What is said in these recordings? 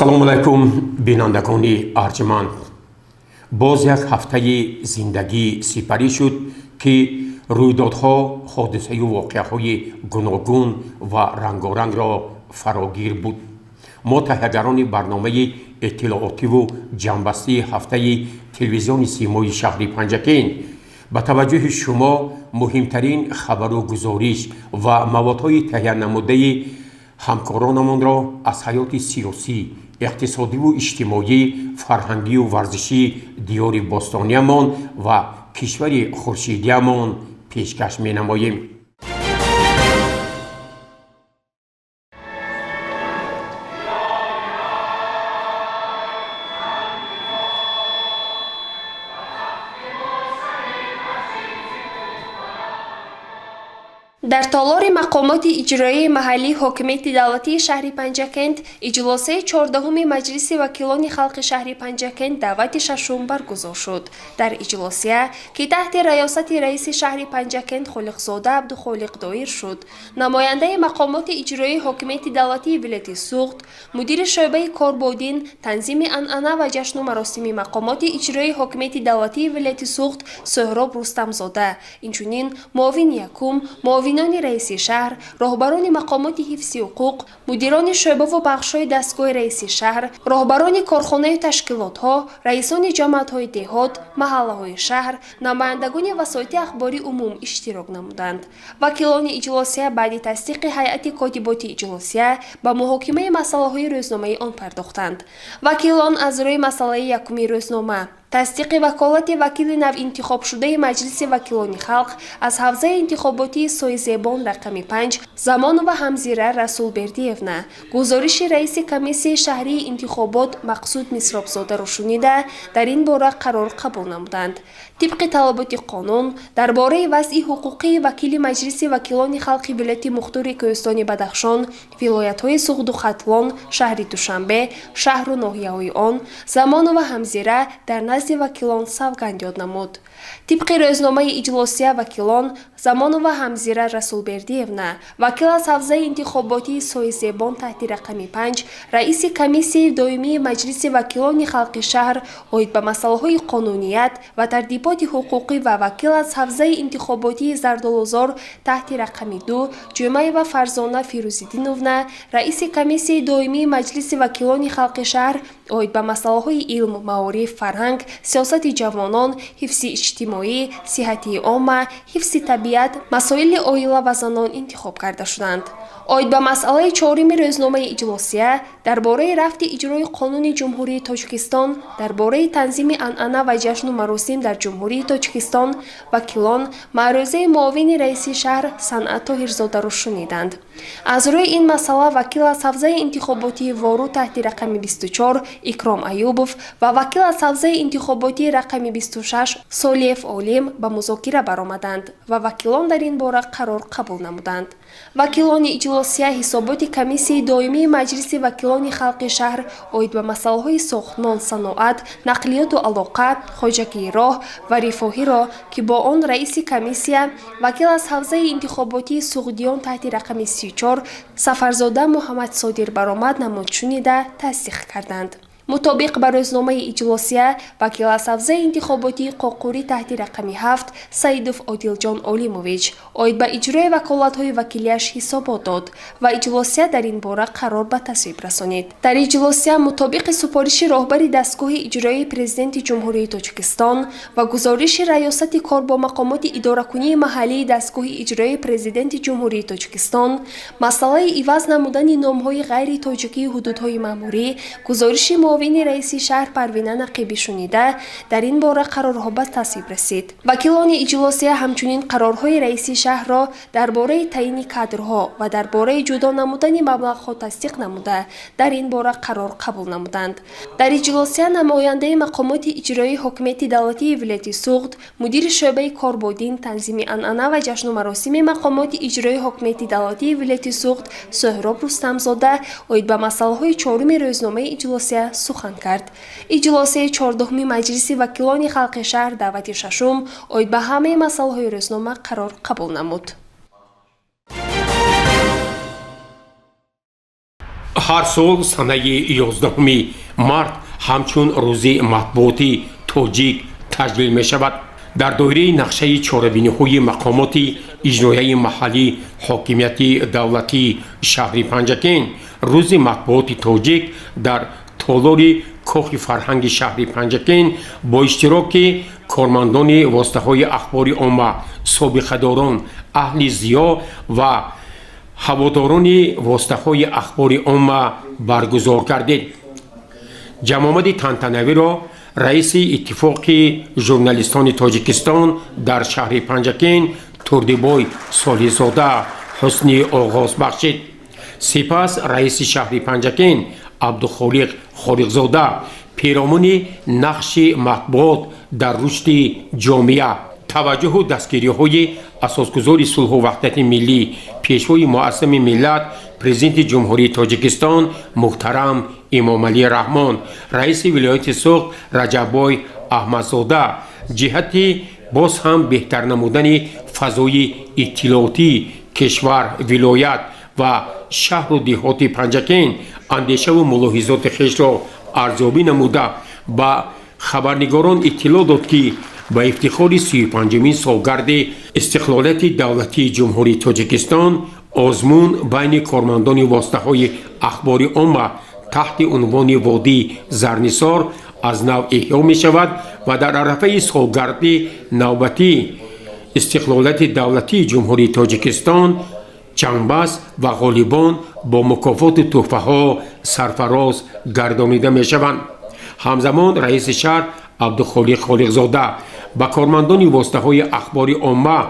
ассалому алайкум бинандагони арҷманд. боз як ҳафтаи зиндагӣ сипарӣ шуд ки рӯйдодҳо, ҳодисаю воқеаҳои гуногун ва рангорангро фарогир буд. мо таҳиягарони барномаи иттилоотиву ҷамъбастии ҳафтаи телевизиони симои шаҳри Панҷакент ба таваҷҷӯҳи шумо муҳимтарин хабару гузориш ва маводҳои таҳиянамудаи ҳамкоронамонро аз ҳаёти сиёсӣ, иқтисодиву иҷтимоӣ, фарҳангию варзишии диёри бостониямон ва кишвари хуршидиямон пешкаш менамоем. дар толори мақомоти иҷроии маҳаллии ҳокимияти давлатии шаҳри Панҷакент иҷлосаи 14-уми маҷлиси вакилони халқи шаҳри Панҷакент давати шашум баргузор шуд. дар иҷлосия ки таҳти раёсати раиси шаҳри Панҷакент Холиқзода Абдухолиқ доир шуд, намояндаи мақомоти иҷроии ҳокимияти давлатии вилояти Суғд, мудири шӯъбаи Корбодин, танзими анъана ва ҷашну маросими мақомоти иҷроии ҳокимияти давлатии вилояти Суғд Сӯҳроб Рустамзода, инчунин муовини якум, муовинони раиси шаҳр, роҳбарони мақомоти ҳифзи ҳуқуқ, мудирони шӯъбаву бахшҳои дастгоҳи раиси шаҳр, роҳбарони корхонаю ташкилотҳо, раисони ҷамъиятҳои деҳот, маҳаллаҳои шаҳр, намояндагони васоити ахбори умум иштирок намуданд. вакилони иҷлосия баъди тасдиқи ҳайати котиботи иҷлосия ба муҳокимаи масъалаҳои рӯзномаи он пардохтанд. вакилон аз рӯи масъалаи якуми рӯзнома тасдиқи ваколати вакили навинтихобшудаи маҷлиси вакилони халқ аз ҳавзаи интихоботии Соизебон рақами 5 Замонова Ҳамзира Расулбердиевна гузориши раиси комиссияи шаҳрии интихобот Мақсуд Мисробзодаро шунида дар ин бора қарор қабул намуданд. тибқи талаботи қонун дар бораи вазъи ҳуқуқии вакили маҷлиси вакилони халқи вилояти Мухтори Кӯҳистони Бадахшон, вилоятҳои Суғду Хатлон, шаҳри Душанбе, шаҳру ноҳияҳои он, Замонова Ҳамзира дар назди вакилон савганд ёд намуд. тибқи рӯзномаи иҷлосия вакилон Замонова Ҳамзира Расулбердиевна вакил аз ҳавзаи интихоботии Соизебон таҳти рақами 5 раиси комиссияи доимии маҷлиси вакилони халқи шаҳр оид ба масъалаҳои қонуният ва тардиботи ҳуқуқӣ ва вакил аз ҳавзаи интихоботии Зардолузор таҳти рақами 2 Ҷумаева Фарзона Фирӯзиддиновна раиси комиссияи доимии маҷлиси вакилони халқи шаҳр оид ба масъалаҳои илм, маориф, фарҳанг, сиёсати ҷавонон, ҳифзи иҷтимоӣ, сиҳати омма, ҳифзи табиат, масоили оила ва занон интихоб карда шуданд. оид ба масъалаи 4-уми рӯзномаи иҷлосия дар бораи рафти иҷрои Қонуни Ҷумҳурии Тоҷикистон, дар бораи танзими анъана ва ҷашну маросим дар Ҷумҳурии Тоҷикистон, вакилон маърузаи муовини раиси шаҳр Санъат Тоҳирзодаро шуниданд. аз рӯи ин масъала вакил аз ҳавзаи интихоботии Вору таҳти рақами 24 Икром Аюбов ва вакил аз ҳавзаи интихоботии рақами 26 Солиев Олим ба музокира баромаданд ва вакилон дар ин бора қарор қабул намуданд. вакилони иҷлосия ҳисоботи комиссияи доимии маҷлиси вакилони халқи шаҳр оид ба масъалаҳои сохтмон, саноат, нақлиёту алоқа, хоҷагии роҳ ва рифоҳиро ки бо он раиси комиссия вакил аз ҳавзаи интихоботии Суғдиён таҳти рақами 34 Сафарзода Муҳаммад Содир баромад намуд шунида тасдиқ карданд. мутобиқ ба рӯзномаи иҷлосия вакил аз ҳавзаи интихоботии Қоқурӣ таҳти рақами 7 Саидов Одилҷон Олимович оид ба иҷрои ваколатҳои вакилияш ҳисобот дод ва иҷлосия дар ин бора қарор ба тасвиб расонид. дар иҷлосия мутобиқи супориши роҳбари дастгоҳи иҷроии Президенти Ҷумҳурии Тоҷикистон ва гузориши раёсати кор бо мақомоти идоракунии маҳаллии дастгоҳи иҷроии Президенти Ҷумҳурии Тоҷикистон, масъалаи иваз намудани номҳои ғайри тоҷикии ҳудудҳои маъмурӣ, гузориши муовини раиси шаҳр Парвина Нақибӣ шунида дар ин бора қарорҳо ба тасвиб расид. вакилони иҷлосия ҳамчунин қарорҳои раиси шаҳрро дар бораи таъини кадрҳо ва дар бораи ҷудо намудани маблағҳо тасдиқ намуда дар ин бора қарор қабул намуданд. дар иҷлосия намояндаи мақомоти иҷроии ҳокимияти давлатии вилояти Суғд, мудири шӯъбаи Корбодин, танзими анъана ва ҷашну маросими мақомоти иҷроии ҳокимияти давлатии вилояти Суғд Сӯҳроб Рустамзода оид ба масъалаҳои 4-уми рӯзномаи иҷлосия сухан кард. иҷлосаи 14-уми маҷлиси вакилони халқи шаҳр давати шашум оид ба ҳамаи масъалаҳои рӯзнома қарор қабул намуд. ҳар сол санаи 11 март ҳамчун рӯзи матбуоти тоҷик таҷлил мешавад. дар доираи нақшаи чорабиниҳои мақомоти иҷроияи маҳаллӣ ҳокимияти давлатии шаҳри Панҷакен рӯзи матбуоти тоҷик дар толори кохи фарҳанги шаҳри Панҷакен бо иштироки кормандони воситаҳои ахбори омма, собиқадорон, аҳли зиё ва ҳаводорони воситаҳои ахбори омма баргузор гардид. ҷамомади тантанавиро раиси иттифоқи журналистони Тоҷикистон дар шаҳри Панҷакен Турдибой Солиҳзода ҳусни оғоз бахшид. сипас раиси шаҳри Панҷакен Абдухолиқ Холиқзода пиромони нақши матбуот дар рушди ҷомеа, таваҷҷӯҳу дастгириҳои асосгузори сулҳу ваҳдати миллӣ, пешвои муассами миллат, президенти ҷумҳурии Тоҷикистон муҳтарам Эмомалӣ Раҳмон, раиси вилояти Суғд Раҷаббой Аҳмадзода ҷиҳати боз ҳам беҳтар намудани фазои иттилоотии кишвар, вилоят ва шаҳру деҳоти Панҷакен андешаву мулоҳизоти хешро арзёбӣ намуда ба хабарнигорон иттилоъ дод, ки ба ифтихори 35-мин солгарди истиқлолияти давлатии ҷумҳурии Тоҷикистон озмун байни кормандони воситаҳои ахбори омма таҳти унвони Водии Зарнисор аз нав эҳё мешавад ва дар арафаи солгарди навбатии истиқлолияти давлатии ҷумҳурии Тоҷикистон чангбаст ва ғолибон бо мукофоту тӯҳфаҳо сарфароз гардонида мешаванд. ҳамзамон раиси шаҳр Абдухолиқ Холиқзода ба кормандони воситаҳои ахбори омма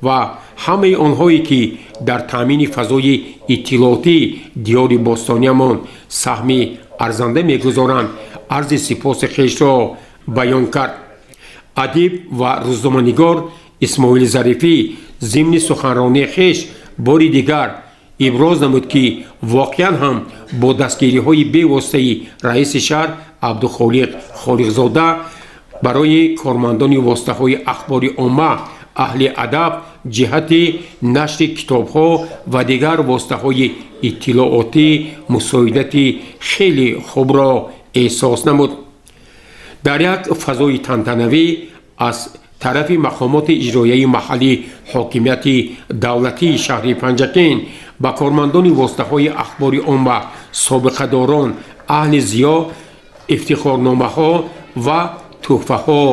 ва ҳамаи онҳое ки дар таъмини фазои иттилоотии диёри бостониямон саҳми арзанда мегузоранд арзи сипоси хешро баён кард. адиб ва рӯзноманигор Исмоил Зарифӣ зимни суханронии хеш бори дигар иброз намуд, ки воқеан ҳам бо дастгириҳои бевоситаи раиси шаҳр Абдухолиқ Холиқзода барои кормандони воситаҳои ахбори омма, аҳли адаб ҷиҳати нашри китобҳо ва дигар воситаҳои иттилоотӣ мусоидати хеле хубро эҳсос намуд. дар як фазои тантанавӣ аз тарафи мақомоти иҷроияи маҳаллӣ ҳокимияти давлатии шаҳри Панҷакен ба кормандони воситаҳои ахбори омма, собиқадорон, аҳли зиё ифтихорномаҳо ва тӯҳфаҳо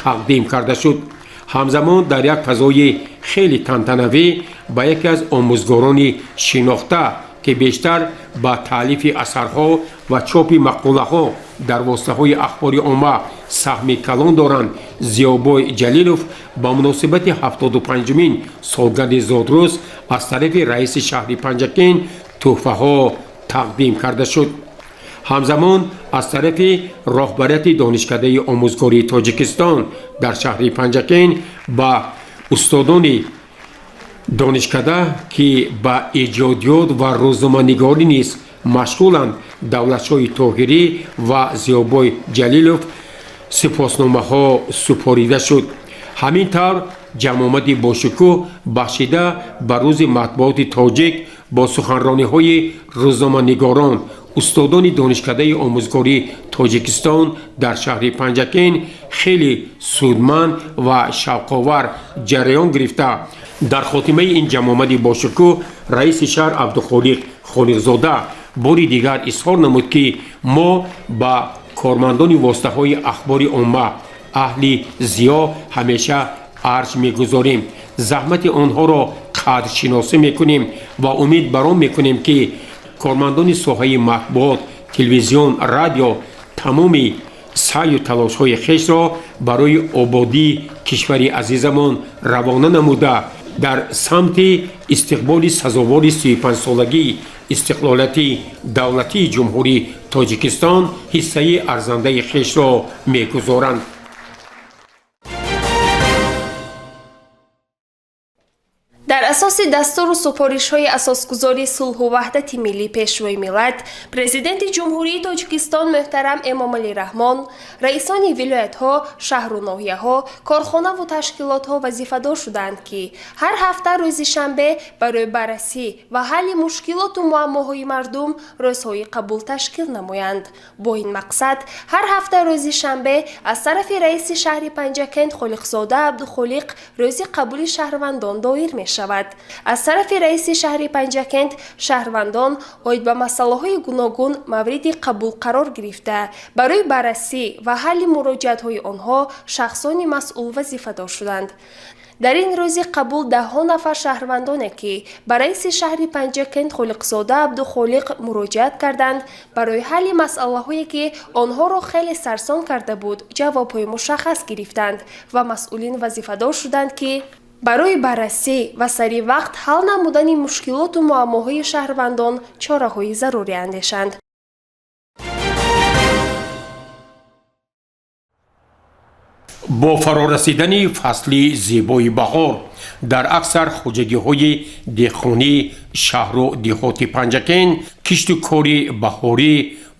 тақдим карда шуд. ҳамзамон дар як фазои хеле тантанавӣ ба яке аз омӯзгорони шинохта, ки бештар ба таълифи асарҳо ва чопи мақолаҳо дар воситаҳои ахбори омма саҳми калон доранд, Зиёбой Ҷалилов ба муносибати 75-мин солгарди Зодрӯз аз тарафи раиси шаҳри Панҷакен тӯҳфаҳо тақдим карда шуд. ҳамзамон аз тарафи роҳбарияти донишкадаи омӯзгории Тоҷикистон дар шаҳри Панҷакен ба устодони донишкада, ки ба иҷодиёт ва рӯзноманигорӣ низ машғуланд, Давлатшоҳи Тоҳирӣ ва Зиёбой Ҷалилов сипосномаҳо супорида шуд. ҳамин тавр ҷамомади бошукӯҳ бахшида ба рӯзи матбуоти тоҷик бо суханрониҳои рӯзноманигорон, устодони донишкадаи омӯзгории Тоҷикистон дар шаҳри Панҷакен хеле судманд ва шавқовар ҷараён гирифта, дар хотимаи ин ҷамомади бошукӯҳ раиси шаҳр Абдухолиқ Холиқзода бори дигар изҳор намуд, ки мо ба кормандони воситаҳои ахбори омма, аҳли зиё ҳамеша арҷ мегузорем, заҳмати онҳоро қадршиносӣ мекунем ва умид бар он мекунем, ки кормандони соҳаи матбуот, телевизион, радио тамоми саъю талошҳои хешро барои ободии кишвари азизамон равона намуда дар самти истиқболи сазовори 35-солагии истиқлолияти давлатии ҷумҳурии Тоҷикистон ҳиссаи арзандаи хешро мегузоранд. дар асоси дастуру супоришҳои асосгузори сулҳу ваҳдати миллӣ пешвои миллат, президенти ҷумҳурии Тоҷикистон муҳтарам Эмомалӣ Раҳмон, раисони вилоятҳо, шаҳру ноҳияҳо, корхонаву ташкилотҳо вазифадор шуданд, ки ҳар ҳафта рӯзи шанбе барои баррасӣ ва ҳалли мушкилоту муаммоҳои мардум рӯзҳои қабул ташкил намоянд. Бо ин мақсад ҳар ҳафта рӯзи шанбе аз тарафи раиси шаҳри Панҷакент Холиқзода Абдухолиқ рӯзи қабули шаҳрвандон доир мешавад. аз тарафи раиси шаҳри Панҷакент шаҳрвандон оид ба масъалаҳои гуногун мавриди қабул қарор гирифта, барои баррасӣ ва ҳалли муроҷиатҳои онҳо шахсони масъул вазифадор шуданд. дар ин рӯзи қабул даҳҳо нафар шаҳрвандоне, ки ба раиси шаҳри Панҷакент Холиқзода Абдухолиқ муроҷиат карданд, барои ҳалли масъалаҳое, ки онҳоро хеле сарсон карда буд, ҷавобҳои мушаххас гирифтанд ва масъулин вазифадор шуданд, ки барои баррасӣ ва сари вақт ҳал намудани мушкилоту муаммоҳои шаҳрвандон чораҳои зарурӣ андешанд. бо фарорасидани фасли зебои баҳор дар аксар хуҷагиҳои деҳқонӣ шаҳру деҳоти Панҷакент кишту кори баҳорӣ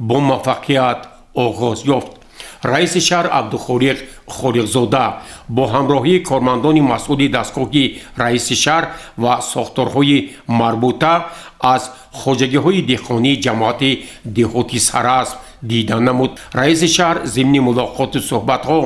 бо муваффақият оғоз ёфт. раиси шаҳр Абдухолиқ Холиқзода бо ҳамроҳии кормандони масъули дастгоҳи раиси шаҳр ва сохторҳои марбута аз хоҷагиҳои деҳқонии ҷамоати деҳоти Сарасп дидан намуд. раиси шаҳр зимни мулоқоту суҳбатҳо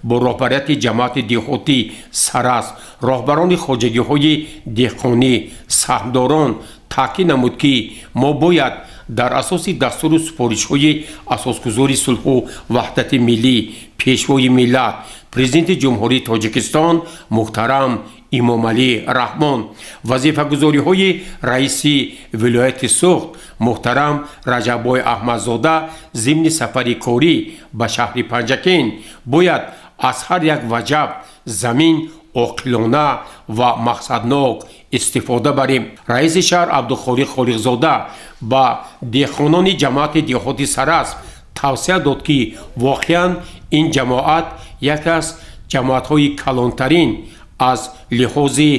бо роҳбарияти ҷамоати деҳоти Сарасп, роҳбарони хоҷагиҳои деҳқонӣ, саҳмдорон таъкид намуд, ки мо бояд дар асоси дастуру супоришҳои асосгузори сулҳу ваҳдати миллӣ пешвои миллат президенти ҷумҳурии Тоҷикистон муҳтарам Эмомалӣ Раҳмон, вазифагузориҳои раиси вилояти Суғд муҳтарам Раҷаббой Аҳмадзода зимни сафари корӣ ба шаҳри Панҷакент бояд аз ҳар як ваҷаб замин оқилона ва мақсаднок истифода барем. раиси шаҳр Абдухолиқ Холиқзода ба деҳқонони ҷамоати деҳоти Сарасп тавсия дод, ки воқеан ин ҷамоат яке аз ҷамоатҳои калонтарин аз лиҳози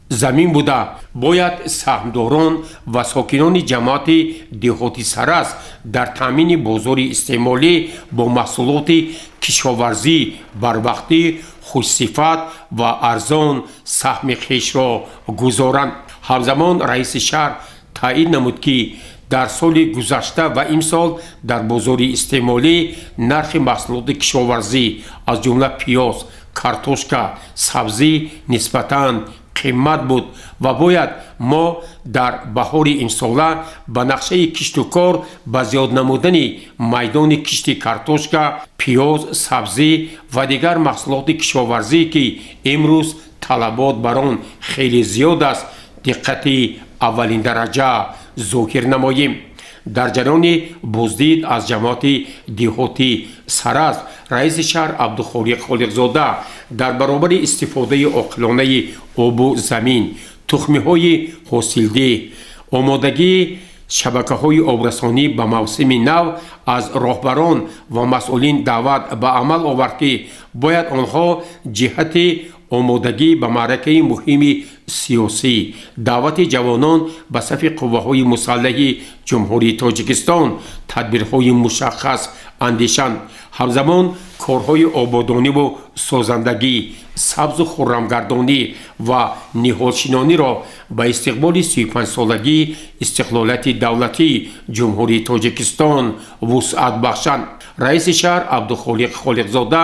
замин буда бояд саҳмдорон ва сокинони ҷамоати деҳоти Сарасп дар таъмини бозори истеъмолӣ бо маҳсулоти кишоварзӣ барвақтӣ, хушсифат ва арзон саҳми хешро гузоранд. ҳамзамон раиси шаҳр таъкид намуд, ки дар соли гузашта ва имсол дар бозори истеъмолӣ нархи маҳсулоти кишоварзӣ аз ҷумла пиёз, картошка, сабзӣ нисбатан қимат буд ва бояд мо дар баҳори имсола ба нақшаи кишту кор ба зиёд намудани майдони кишти картошка, пиёз, сабзӣ ва дигар маҳсулоти кишоварзӣ, ки имрӯз талабот бар он хеле зиёд аст, диққати аввалиндараҷа зоҳир намоем. дар ҷараёни буздид аз ҷамоати деҳоти Сарасп раиси шаҳр Абдухолиқ Холиқзода дар баробари истифодаи оқилонаи обу замин, тухмиҳои ҳосилдеҳ, омодагии шабакаҳои обрасонӣ ба мавсими нав аз роҳбарон ва масъулин даъват ба амал овард, ки бояд онҳо ҷиҳати омодагӣ ба маъракаи муҳими сиёсӣ, даъвати ҷавонон ба сафи қувваҳои мусаллаҳи ҷумҳурии Тоҷикистон тадбирҳои мушаххас андешанд. ҳамзамон корҳои ободониву созандагӣ, сабзу хуррамгардонӣ ва ниҳолшинониро ба истиқболи 35-солагии истиқлолияти давлатии ҷумҳурии Тоҷикистон вусъат бахшанд. раиси шаҳр Абдухолиқ Холиқзода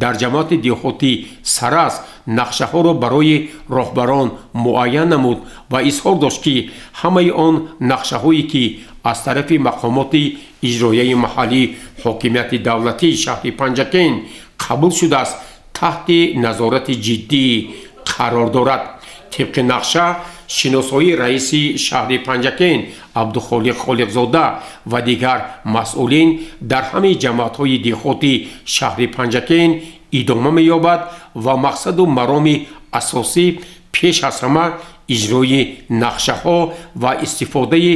дар ҷамоати деҳоти Сарасп нақшаҳоро барои роҳбарон муайян намуд ва изҳор дошт, ки ҳамаи он нақшаҳое, ки аз тарафи мақомоти иҷроияи маҳаллии ҳокимияти давлатии шаҳри Панҷакент қабул шудааст, таҳти назорати ҷиддӣ қарор дорад. тибқи нақша шиносоии раиси шаҳри Панҷакент Абдухолиқ Холиқзода ва дигар масъулин дар ҳамаи ҷамоатҳои деҳоти шаҳри Панҷакент идома меёбад ва мақсаду мароми асосӣ пеш аз ҳама иҷрои нақшаҳо ва истифодаи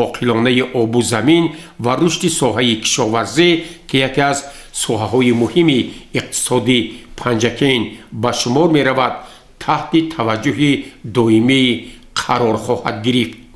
оқилонаи обу замин ва рушди соҳаи кишоварзӣ, ки яке аз соҳаҳои муҳими иқтисоди Панҷакент ба шумор меравад, تحت توجه دائمی قرار خواهد گرفت.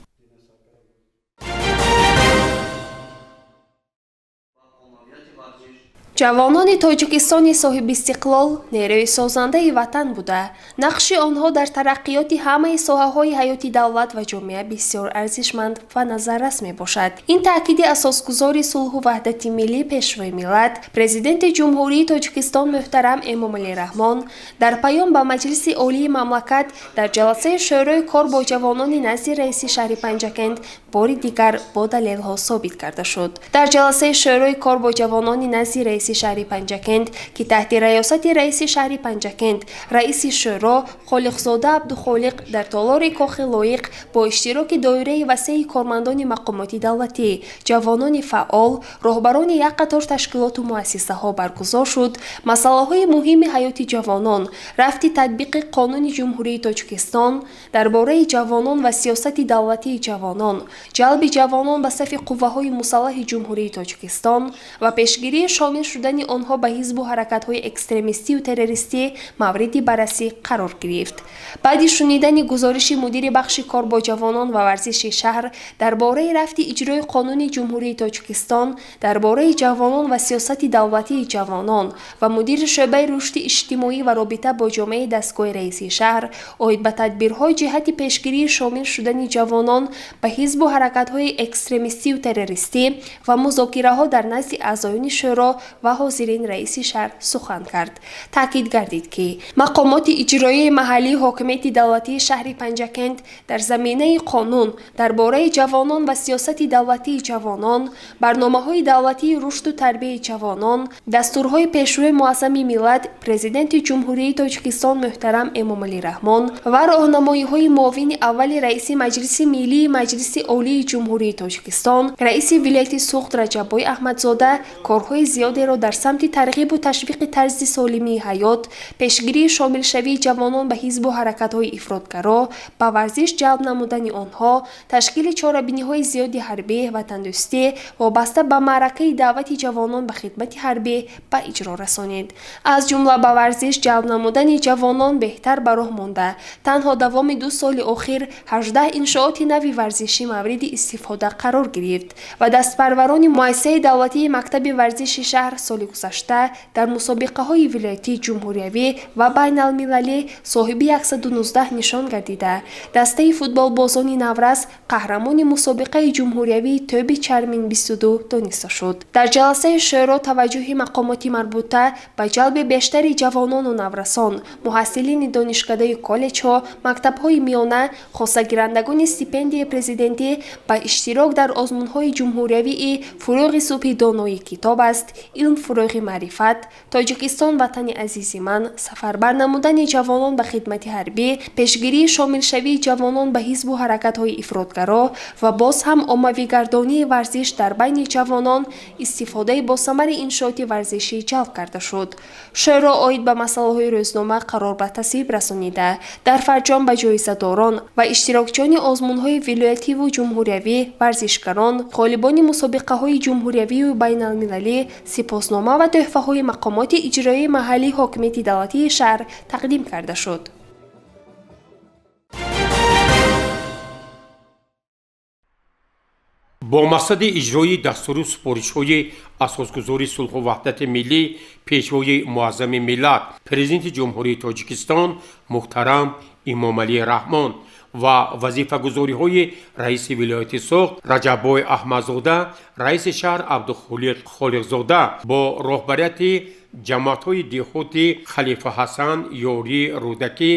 ҷавонони тоҷикистони соҳиби истиқлол нерӯи созандаи ватан буда, нақши онҳо дар тараққиёти ҳамаи соҳаҳои ҳаёти давлат ва ҷомеа бисёр арзишманд ва назаррас мебошад. Ин таъкиди асосгузори сулҳу ваҳдати миллӣ пешвои миллат, президенти ҷумҳурии Тоҷикистон муҳтарам Эмомалӣ Раҳмон дар паём ба Маҷлиси олии мамлакат дар ҷаласаи шӯрои кор бо ҷавонони назди раиси шаҳри Панҷакент бори дигар бо далелҳо собит карда шуд. Дар ҷаласаи шӯрои кор бо ҷавонони назди раиси шаҳри Панҷакент ки таҳти раёсати раиси шаҳри Панҷакент, раиси шӯро Холиқзода Абдухолиқ дар толори кохи лоиқ бо иштироки доираи васеи кормандони мақомоти давлатӣ, ҷавонони фаъол, роҳбарони як қатор ташкилоту муассисаҳо баргузор шуд, масъалаҳои муҳими ҳаёти ҷавонон, рафти татбиқи Қонуни Ҷумҳурии Тоҷикистон, дар бораи ҷавонон ва сиёсати давлатии ҷавонон, ҷалби ҷавонон ба сафи қувваҳои мусаллаҳи Ҷумҳурии Тоҷикистон ва пешгирии шомил шудани онҳо ба ҳизбу ҳаракатҳои экстремистию террористӣ мавриди баррасӣ қарор гирифт. Баъди шунидани гузориши мудири бахши кор бо ҷавонон ва варзиши шаҳр дар бораи рафти иҷрои Қонуни Ҷумҳурии Тоҷикистон, дар бораи ҷавонон ва сиёсати давлатии ҷавонон ва мудири шӯъбаи рушди иҷтимоӣ ва робита бо ҷомеаи дастгоҳи раиси шаҳр оид ба тадбирҳои ҷиҳати пешгирии шомил шудани ҷавонон ба ҳизбу ҳаракатҳои экстремистию террористӣ ва музокираҳо дар назди аъзоёни шӯро ва ҳозирин раиси шаҳр сухан кард. Таъкид гардид ки мақомоти иҷроии маҳаллии ҳокимияти давлатии шаҳри Панҷакент дар заминаи қонун дар бораи ҷавонон ва сиёсати давлатии ҷавонон, барномаҳои давлатии рушду тарбияи ҷавонон, дастурҳои пешрӯи муассами миллат Президенти Ҷумҳурии Тоҷикистон муҳтарам Эмомалӣ Раҳмон ва роҳнамоиҳои муовини аввали раиси Маҷлиси Миллии Маҷлиси Олии Ҷумҳурии Тоҷикистон, раиси вилояти Суғд Раҷаббой Аҳмадзода корҳои зиёдеро дар самти тарғибу ташвиқи тарзи солимии ҳаёт, пешгирии шомилшавии ҷавонон ба ҳизбу ҳаракатҳои ифротгаро, ба варзиш ҷалб намудани онҳо, ташкили чорабиниҳои зиёди ҳарбӣ, ватандӯстӣ вобаста ба маъракаи даъвати ҷавонон ба хидмати ҳарбӣ ба иҷро расонид. Аз ҷумла ба варзиш ҷалб намудани ҷавонон беҳтар ба роҳ монда, танҳо давоми 2 соли охир 18 иншооти нави варзишӣ мавриди истифода қарор гирифт ва дастпарварони муассисаи давлатии мактаби варзиши шаҳр соли гузашта дар мусобиқаҳои вилоятӣ, ҷумҳуриявӣ ва байналмилалӣ соҳиби 119 нишон гардида, дастаи футболбозони Наврас қаҳрамони мусобиқаи ҷумҳуриявии тӯби чармин 22 дониста шуд. Дар ҷаласаи шӯро таваҷҷӯҳи мақомоти марбута ба ҷалби бештари ҷавонону наврасон, муҳассилини донишкадаи коллеҷҳо, мактабҳои миёна, хосагирандагони стипендияи президентӣ ба иштирок дар озмунҳои ҷумҳуриявии фурӯғи субҳи доноӣ китоб аст, илм фурӯғи маърифат, Тоҷикистон ватани азизи ман, сафарбар намудани ҷавонон ба хидмати ҳарбӣ, пешгирии шомилшавии ҷавонон ба ҳизбу ҳаракатҳои ифротгаро ва боз ҳам оммавигардонии варзиш дар байни ҷавонон истифодаи босамари иншооти варзишӣ ҷалб карда шуд. Шӯро оид ба масъалаҳои рӯзнома қарор ба тасвиб расонида, дар фарҷом ба ҷоизадорон ва иштирокчиёни озмунҳои вилоятиву ҷумҳуриявӣ, варзишгарон, ғолибони мусобиқаҳои ҷумҳуриявию байналмилалӣ, сипоснома ва тӯҳфаҳои мақомоти иҷроии маҳаллии ҳокимияти давлатии шаҳр тақдим карда шуд. бо мақсади иҷрои дастуру супоришҳои асосгузори сулҳу ваҳдати миллӣ пешвои муаззами миллат Президенти Ҷумҳурии Тоҷикистон муҳтарам Эмомалӣ Раҳмон ва вазифагузориҳои раиси вилояти Суғд Раҷаббой Аҳмадзода, раиси шаҳр Абдухолиқ Холиқзода бо роҳбарияти ҷамоатҳои деҳоти Халифа Ҳасан, Ёрӣ, Рӯдакӣ,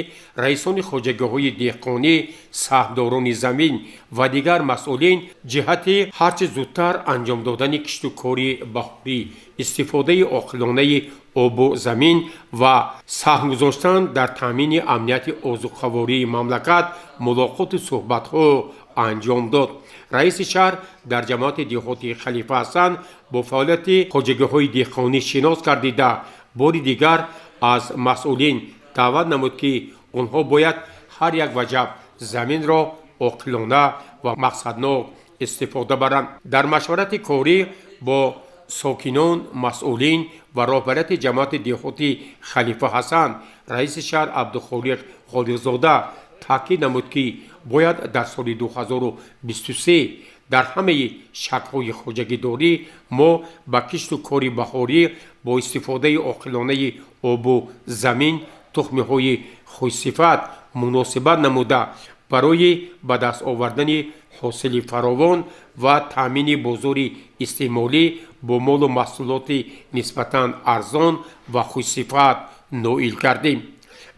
раисони хоҷагиҳои деҳқонӣ, саҳмдорони замин ва дигар масъулин ҷиҳати ҳарчи зудтар анҷом додани киштукори баҳорӣ, истифодаи оқилонаи обу замин ва саҳм гузоштан дар таъмини амнияти озуқавории мамлакат мулоқоту суҳбатҳо анҷом дод. раиси шаҳр дар ҷамоати деҳоти Халифа Ҳасан бо фаъолияти хоҷагиҳои деҳқонӣ шинос гардида, бори дигар аз масъулин даъват намуд ки онҳо бояд ҳар як ваҷаб заминро оқилона ва мақсаднок истифода баранд. дар машварати корӣ бо ساکنان، مسئولین و رهبریت جماعت دهاتی خلیفه حسن، رئیس شهر عبدالخالق خالقزاده تاکید نمود که باید در سال 2023 در همه شکل‌های خواجگی‌داری ما با کشت و کار بهاری با استفاده عاقلانه آب و زمین تخم‌های خوش‌صفت مناسبت نموده برای به دست آوردن حاصل فراوان و تامین بازار استعمالی با مال و محصولات نسبتاً ارزان و خوش‌صفت نائل کردیم.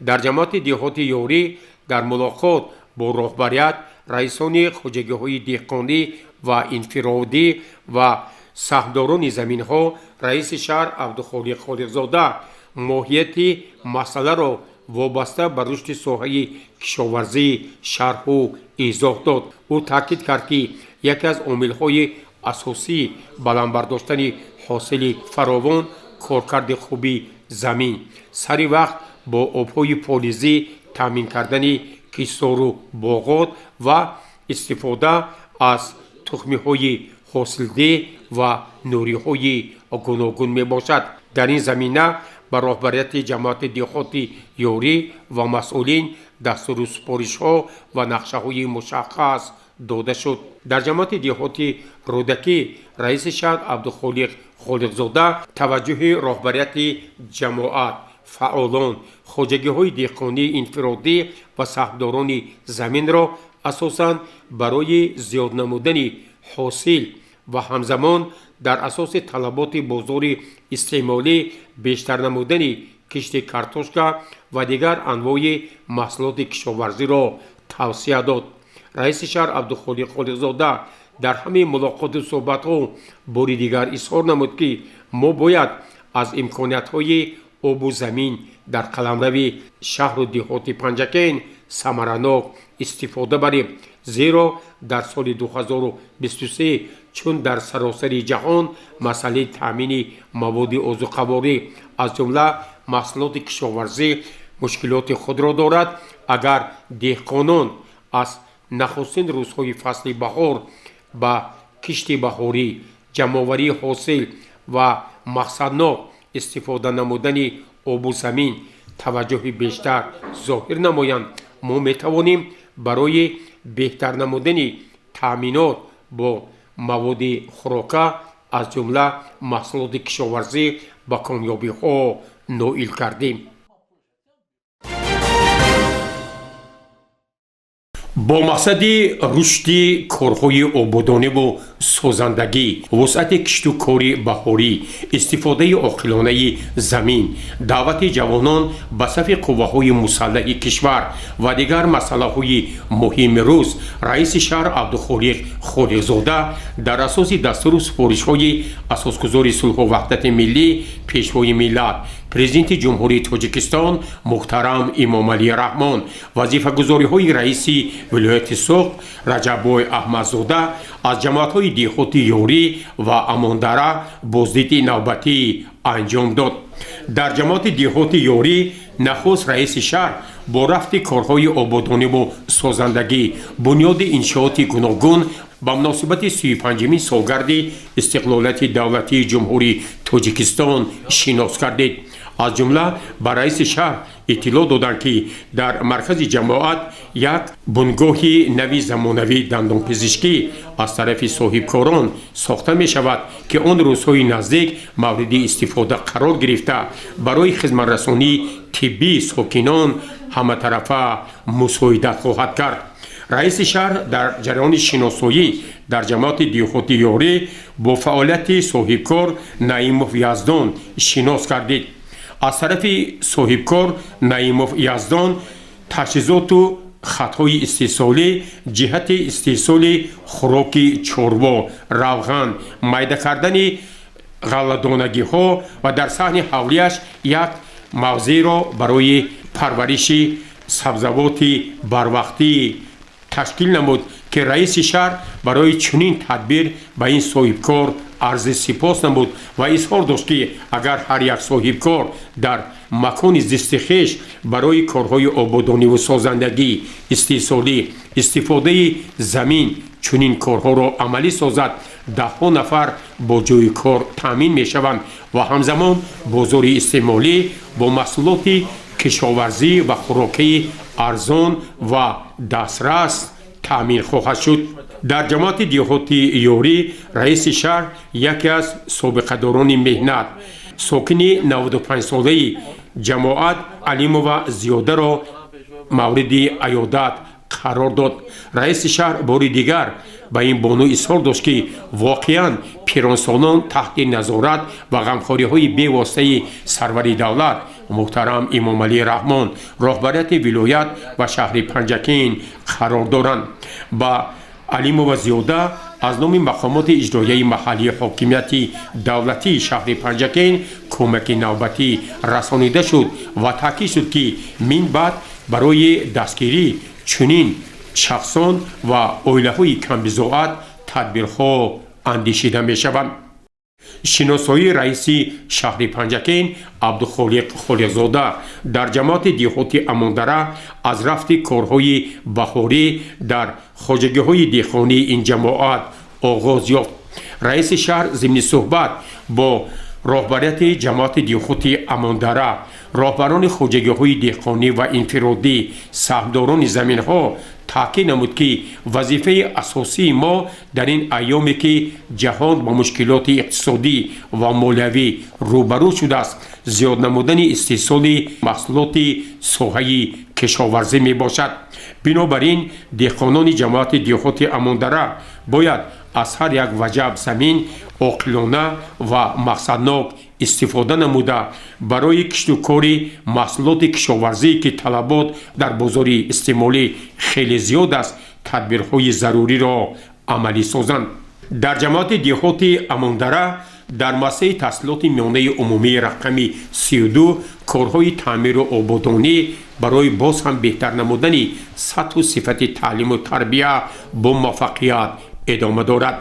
در جماعت دهاتی یاری در ملاقات با رهبریت، رئیسان خواجگی‌های دهقانی و انفرادی و سهمداران زمین‌ها، رئیس شهر عبدالخالق خالقزاده ماهیت مسئله را وابسته به رشد ساحه کشاورزی شرح و ایضاح داد. او تاکید کرد که یکی از عامل‌های اساسی بلند برداشتن حاصل فراوان کارکرد خوبی زمین، سری وقت با آب‌های پالیزی تامین کردن کشتار و باغات و استفاده از تخم‌های حاصلده و نوری‌های گوناگون میباشد. در این زمینه به رهبریت جماعت دهاتی یاری و مسئولین دستور و سپارش‌ها و نقشه‌های مشخص داده شد. در جماعت دهاتی رودکی، رئیس شهر عبدالخالق خالقزاده توجه رهبریت جماعت، فعالان، خواجگی‌های دهقانی انفرادی و سهمداران زمین را اساساً برای زیاد نمودن حاصل و همزمان در اساس طلبات بازار استعمالی بیشتر نمودن کشت کارتوشکا و دیگر انواع محصولات کشاورزی را توصیه داد. رئیس شهر عبدالخالق خالقزاده در همه ملاقات و صحبت‌ها بار دیگر اظهار نمود که ما باید از امکانیت‌های آب و زمین در قلمرو شهر و دهات پنجکین ثمرناک استفاده بریم، زیرا در سال 2023 چون در سراسر جهان مسئله تامین مواد غذایی از جمله محصولات کشاورزی مشکلات خود را دارد، اگر دهقانان از نخستین روزهای فصل بهار با کشت بهاری، جمع‌آوری حاصل و مقصدناک استفاده نمودن آب و زمین توجه بیشتر ظاهر نمایند، ما میتوانیم برای بهتر نمودن تامینات با مواد خوراکه از جمله محصولات کشاورزی با کامیابی ها نائل کردیم. با مقصد رشد کارهای آبادانه و سازندگی، وسعت کشت و کار بهاری، استفاده عاقلانه زمین، دعوت جوانان به صف قوه‌های مسلح کشور و دیگر مسائل مهم روز، رئیس شهر عبدالخالق خالقزاده در اساس دستور و سپارش‌های اساسگزار صلح و وحدت ملی، پیشوای ملت، پرزیدنت جمهوری تاجیکستان محترم امام علی رحمان، وظیفه‌گزاری‌های رئیس ولایت سوق رجب‌بای احمدزاده از جماعت‌های دهاتی یاری و امانداره بازدید نوبتی انجام داد. در جماعت دهاتی یاری نخست رئیس شهر با رفت کارهای آبادانی و سازندگی بنیاد انشاءات گوناگون با مناسبت 35مین سالگرد استقلالیت دولتی جمهوری تاجیکستان شناس کردید. از جمله به رئیس شهر اطلاع دادند که در مرکز جماعت یک بنگاه نوی زمانوی دندانپزشکی از طرف صاحبکاران ساخته می شود که آن روزهای نزدیک مورد استفاده قرار گرفته برای خدمت رسانی طبی ساکنان همه طرفه مساعدت خواهد کرد. رئیس شهر در جریان شناسایی در جماعت دهاتی یاری با فعالیت صاحبکار نعیموف یزدان شناس کردید. از طرف صاحبکار نعیموف یزدان تجهیزات و خطهای استحصالی جهت استحصال خوراک چروا، روغن، میده کردن غله‌دانگی ها و در صحن حولیش یک موضع را برای پرورش سبزوات بروقتی تشکیل نمود که رئیس شهر برای چنین تدبیر به این صاحبکار عرض سپاس نمود و اظهار داشت که اگر هر یک صاحبکار در макони зисти хеш барои корҳои ободониву созандагӣ, истеҳсолӣ, истифодаи замин чунин корҳоро амалӣ созад, даҳҳо нафар бо ҷойи кор таъмин мешаванд ва ҳамзамон бозори истеъмолӣ бо маҳсулоти кишоварзӣ ва хӯрокии арзон ва дастрас таъмин хоҳад шуд. дар ҷамоати деҳоти ёрӣ раиси шаҳр яке аз собиқадорони меҳнат сокини 95-солаи ҷамоат Алимова Зиёдаро мавриди аёдат қарор дод. раиси шаҳр бори дигар ба ин бону изҳор дошт ки воқеан пиронсолон таҳти назорат ва ғамхориҳои бевоситаи сарвари давлат муҳтарам Имомалӣ Раҳмон роҳбарияти вилоят ва шаҳри Панҷакин қарор доранд. ба Алимова Зиёда аз номи мақомоти иҷроияи маҳаллии ҳокимияти давлатии шаҳри Панҷакин кӯмаки навбатӣ расонида шуд ва таъкид шуд ки мин баъд барои дастгирии чунин шахсон ва оилаҳои камбизоат тадбирҳо андешида мешаванд. шиносоии раиси шаҳри Панҷакин Абдухолиқ Холиқзода дар ҷамоати деҳоти Амондара аз рафти корҳои баҳорӣ дар хоҷагиҳои деҳқонии ин ҷамоат оғоз ёфт. раиси шаҳр зимни суҳбат бо роҳбарияти ҷамоати деҳоти Амондара, роҳбарони хоҷагиҳои деҳқонӣ ва инфиродӣ, саҳмдорони заминҳо таъкид намуд ки вазифаи асосии мо дар ин айёме ки ҷаҳон ба мушкилоти иқтисодӣ ва молиявӣ рӯбарӯ шудааст, зиёд намудани истеҳсоли маҳсулоти соҳаи кишоварзӣ мебошад. бинобар ин деҳқонони ҷамоати деҳоти Амондара бояд аз ҳар як ваҷаб замин оқилона ва мақсаднок истифода намуда барои кишту кори маҳсулоти кишоварзӣ ки талабот дар бозори истеъмолӣ хеле зиёд аст, тадбирҳои заруриро амалӣ созанд. дар ҷамоати деҳоти Амондара дар масъаи таҳсилоти миёнаи умумии рақами 32 корҳои таъмиру ободонӣ барои боз ҳам беҳтар намудани сатҳу сифати таълиму тарбия бо муваффақият идома дорад.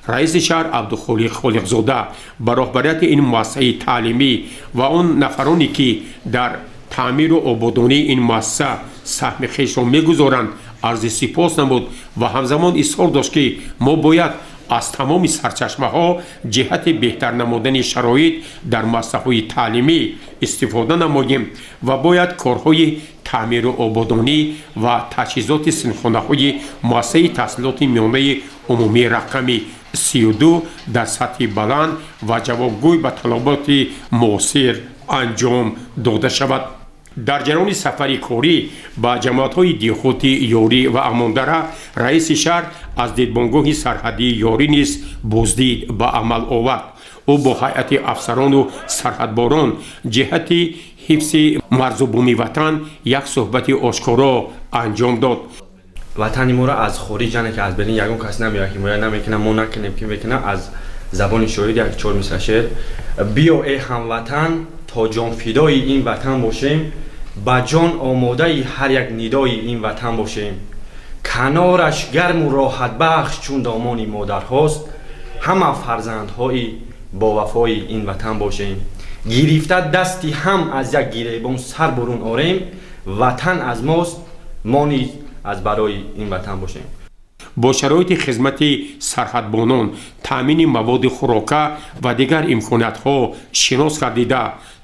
раиси шаҳр Абдухолиқ Холиқзода ба роҳбарияти ин муассисаи таълимӣ ва он нафароне ки дар таъмиру ободонии ин муассиса саҳми хешро мегузоранд арзи сипос намуд ва ҳамзамон изҳор дошт ки мо бояд аз тамоми сарчашмаҳо ҷиҳати беҳтар намудани шароит дар муассисаҳои таълимӣ истифода намоем ва бояд корҳои таъмиру ободонӣ ва таҷҳизоти синфхонаҳои муассисаи таҳсилоти миёнаи умумии рақами 32 дар сатҳи баланд ва ҷавобгӯй ба талаботи муосир анҷом дода шавад. дар ҷараёни сафари корӣ ба ҷамоатҳои деҳоти ёрӣ ва Амондара раиси шаҳр аз дидбонгоҳи сарҳадии ёрӣ низ боздид ба амал овард. ӯ бо ҳайати афсарону сарҳадборон ҷиҳати ҳифзи марзубуми ватан як суҳбати ошкоро анҷом дод. ватани моро аз хориҷ яъне ки аз берин ягон кас намеояд ҳимоя намекунад, мо накунем ки мекунад. аз забони шоир як 4 мисра шеър: биё э ҳамватан то ҷонфидои ин ватан бошем, ба ҷон омодаи ҳар як нидои ин ватан бошем. канораш гарму роҳатбахш чун домони модарҳост, ҳама фарзандҳои бовафои ин ватан бошем. гирифта дасти ҳам аз як гиребон сар бурун орем, ватан аз мост, мо низ аз барои ин ватан бошем. бо шароити хизмати сарҳадбонон, таъмини маводи хӯрока ва дигар имкониятҳо шинос гардида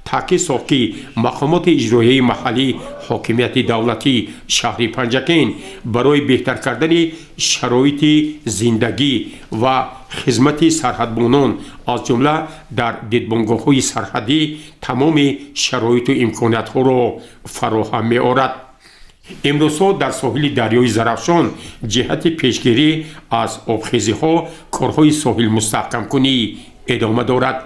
таъкид сохт ки мақомоти иҷроияи маҳаллӣ ҳокимияти давлатии шаҳри Панҷакин барои беҳтар кардани шароити зиндагӣ ва хизмати сарҳадбонон аз ҷумла дар дидбонгоҳҳои сарҳадӣ тамоми шароиту имкониятҳоро фароҳам меорад. имрӯзҳо дар соҳили дарёи Зарафшон ҷиҳати пешгирӣ аз обхезиҳо корҳои соҳилмустаҳкамкунӣ идома дорад.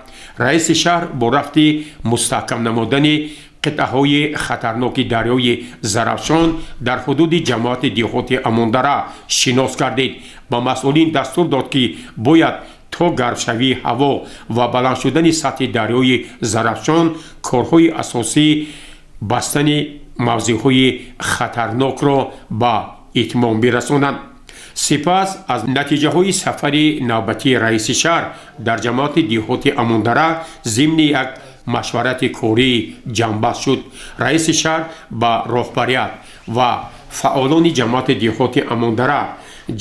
раиси шаҳр бо рафти мустаҳкам намудани қитъаҳои хатарноки дарёи Зарафшон дар ҳудуди ҷамоати деҳоти Амондара шинос гардид. ба масъулин дастур дод ки бояд то гармшавии ҳаво ва баланд шудани сатҳи дарёи Зарафшон корҳои асосӣ бастани мавзеъҳои хатарнокро ба итмом бирасонанд. сипас аз натиҷаҳои сафари навбатии раиси шаҳр дар ҷамоати деҳоти Амондара зимни як машварати корӣ ҷамъбаст шуд. раиси шаҳр ба роҳбарият ва фаъолони ҷамоати деҳоти амондара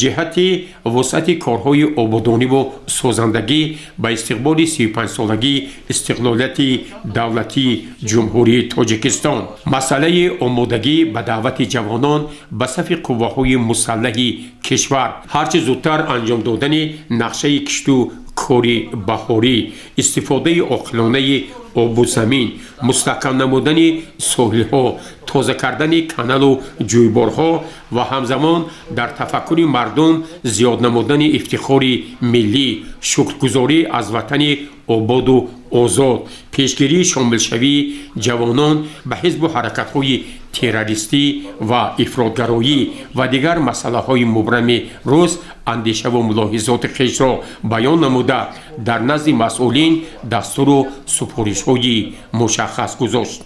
ҷиҳати вусъати корҳои ободониву созандагӣ ба истиқболи 35-солагии истиқлолияти давлатии ҷумҳурии тоҷикистон, масъалаи омодагӣ ба даъвати ҷавонон ба сафи қувваҳои мусаллаҳи кишвар, ҳарчи зудтар анҷом додани нақшаи кишту кори баҳорӣ, истифодаи оқилонаи обу замин, мустаҳкам намудани соҳилҳо, тоза кардани каналу ҷӯйборҳо ва ҳамзамон дар тафаккури мардум зиёд намудани ифтихори миллӣ, шукргузорӣ аз ватани ободу озод, пешгирии шомилшавии ҷавонон ба ҳизбу ҳаракатҳои террористӣ ва ифротгароӣ ва дигар масъалаҳои мубрами рӯз андешаву мулоҳизоти хешро баён намуда дар назди масъулин дастуру супоришҳои мушаххас гузошт.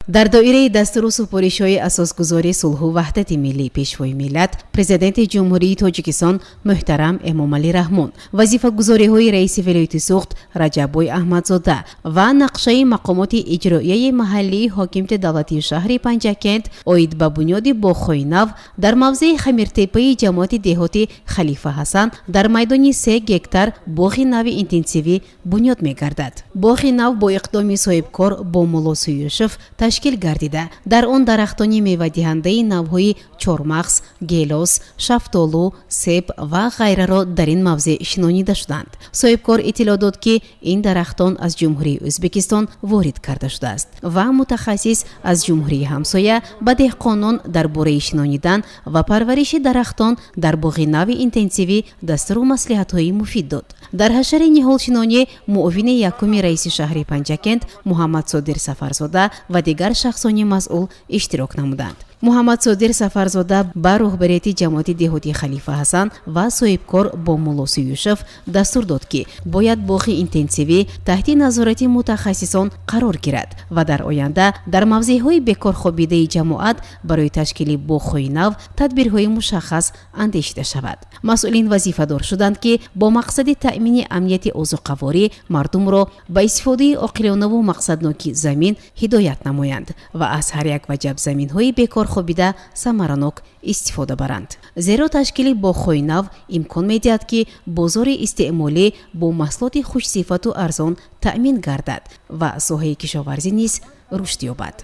дар доираи дастуру супоришҳои асосгузори сулҳу ваҳдати миллӣ пешвои миллат, президенти ҷумҳурии тоҷикистон муҳтарам Эмомалӣ Раҳмон вазифагузориҳои раиси вилояти суғд Раҷаббой Аҳмадзода ва нақшаи мақомоти иҷроияи маҳаллии ҳокимияти давлатии шаҳри Панҷакент оид ба бунёди бохҳои нав дар мавзеи хамиртепаи ҷамоати деҳоти Халифа Ҳасан дар майдони 3 гектар боғи нави интенсивӣ бунёд мегардад. боғи нав бо иқдоми соҳибкор бо Мулло Суюшев ташкил гардида дар он дарахтони мевадиҳандаи навҳои чормағз, гелос, шафтолу, себ ва ғайраро дар ин мавзеъ шинонида шуданд. соҳибкор иттилоъ дод ки ин дарахтон аз ҷумҳурии Ӯзбекистон ворид карда шудааст ва мутахассис аз ҷумҳурии ҳамсоя ба деҳқонон дар бораи шинонидан ва парвариши дарахтон дар боғи нави интенсивӣ дастуру маслиҳатҳои муфид дод. дар ҳашари ниҳолшинонӣ муовини якуми раиси шаҳри Панҷакент Муҳаммад Содир Сафарзода ва дигар шахсони масъул иштирок намуданд. Муҳаммад Содир Сафарзода ба роҳбарияти ҷамоати деҳоти Халифа Ҳасан ва соҳибкор бо Мулло Суюшев дастур дод ки бояд боғи интенсивӣ таҳти назорати мутахассисон қарор гирад ва дар оянда дар мавзеъҳои бекорхобидаи ҷамоат барои ташкили боғҳои нав тадбирҳои мушаххас андешида шавад. масъулин вазифадор шуданд ки бо мақсади таъмини амнияти озуқаворӣ мардумро ба истифодаи оқилонаву мақсадноки замин ҳидоят намоянд ва аз ҳар як ваҷаб заминҳои бекорхобида самаранок истифода баранд. зеро ташкили боғҳои нав имкон медиҳад ки бозори истеъмолӣ бо маҳсулоти хушсифату арзон таъмин гардад ва соҳаи кишоварзӣ низ рушд ёбад.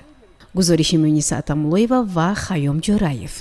гузориши Муниса Атамуллоева ва Хаём Ҷораев.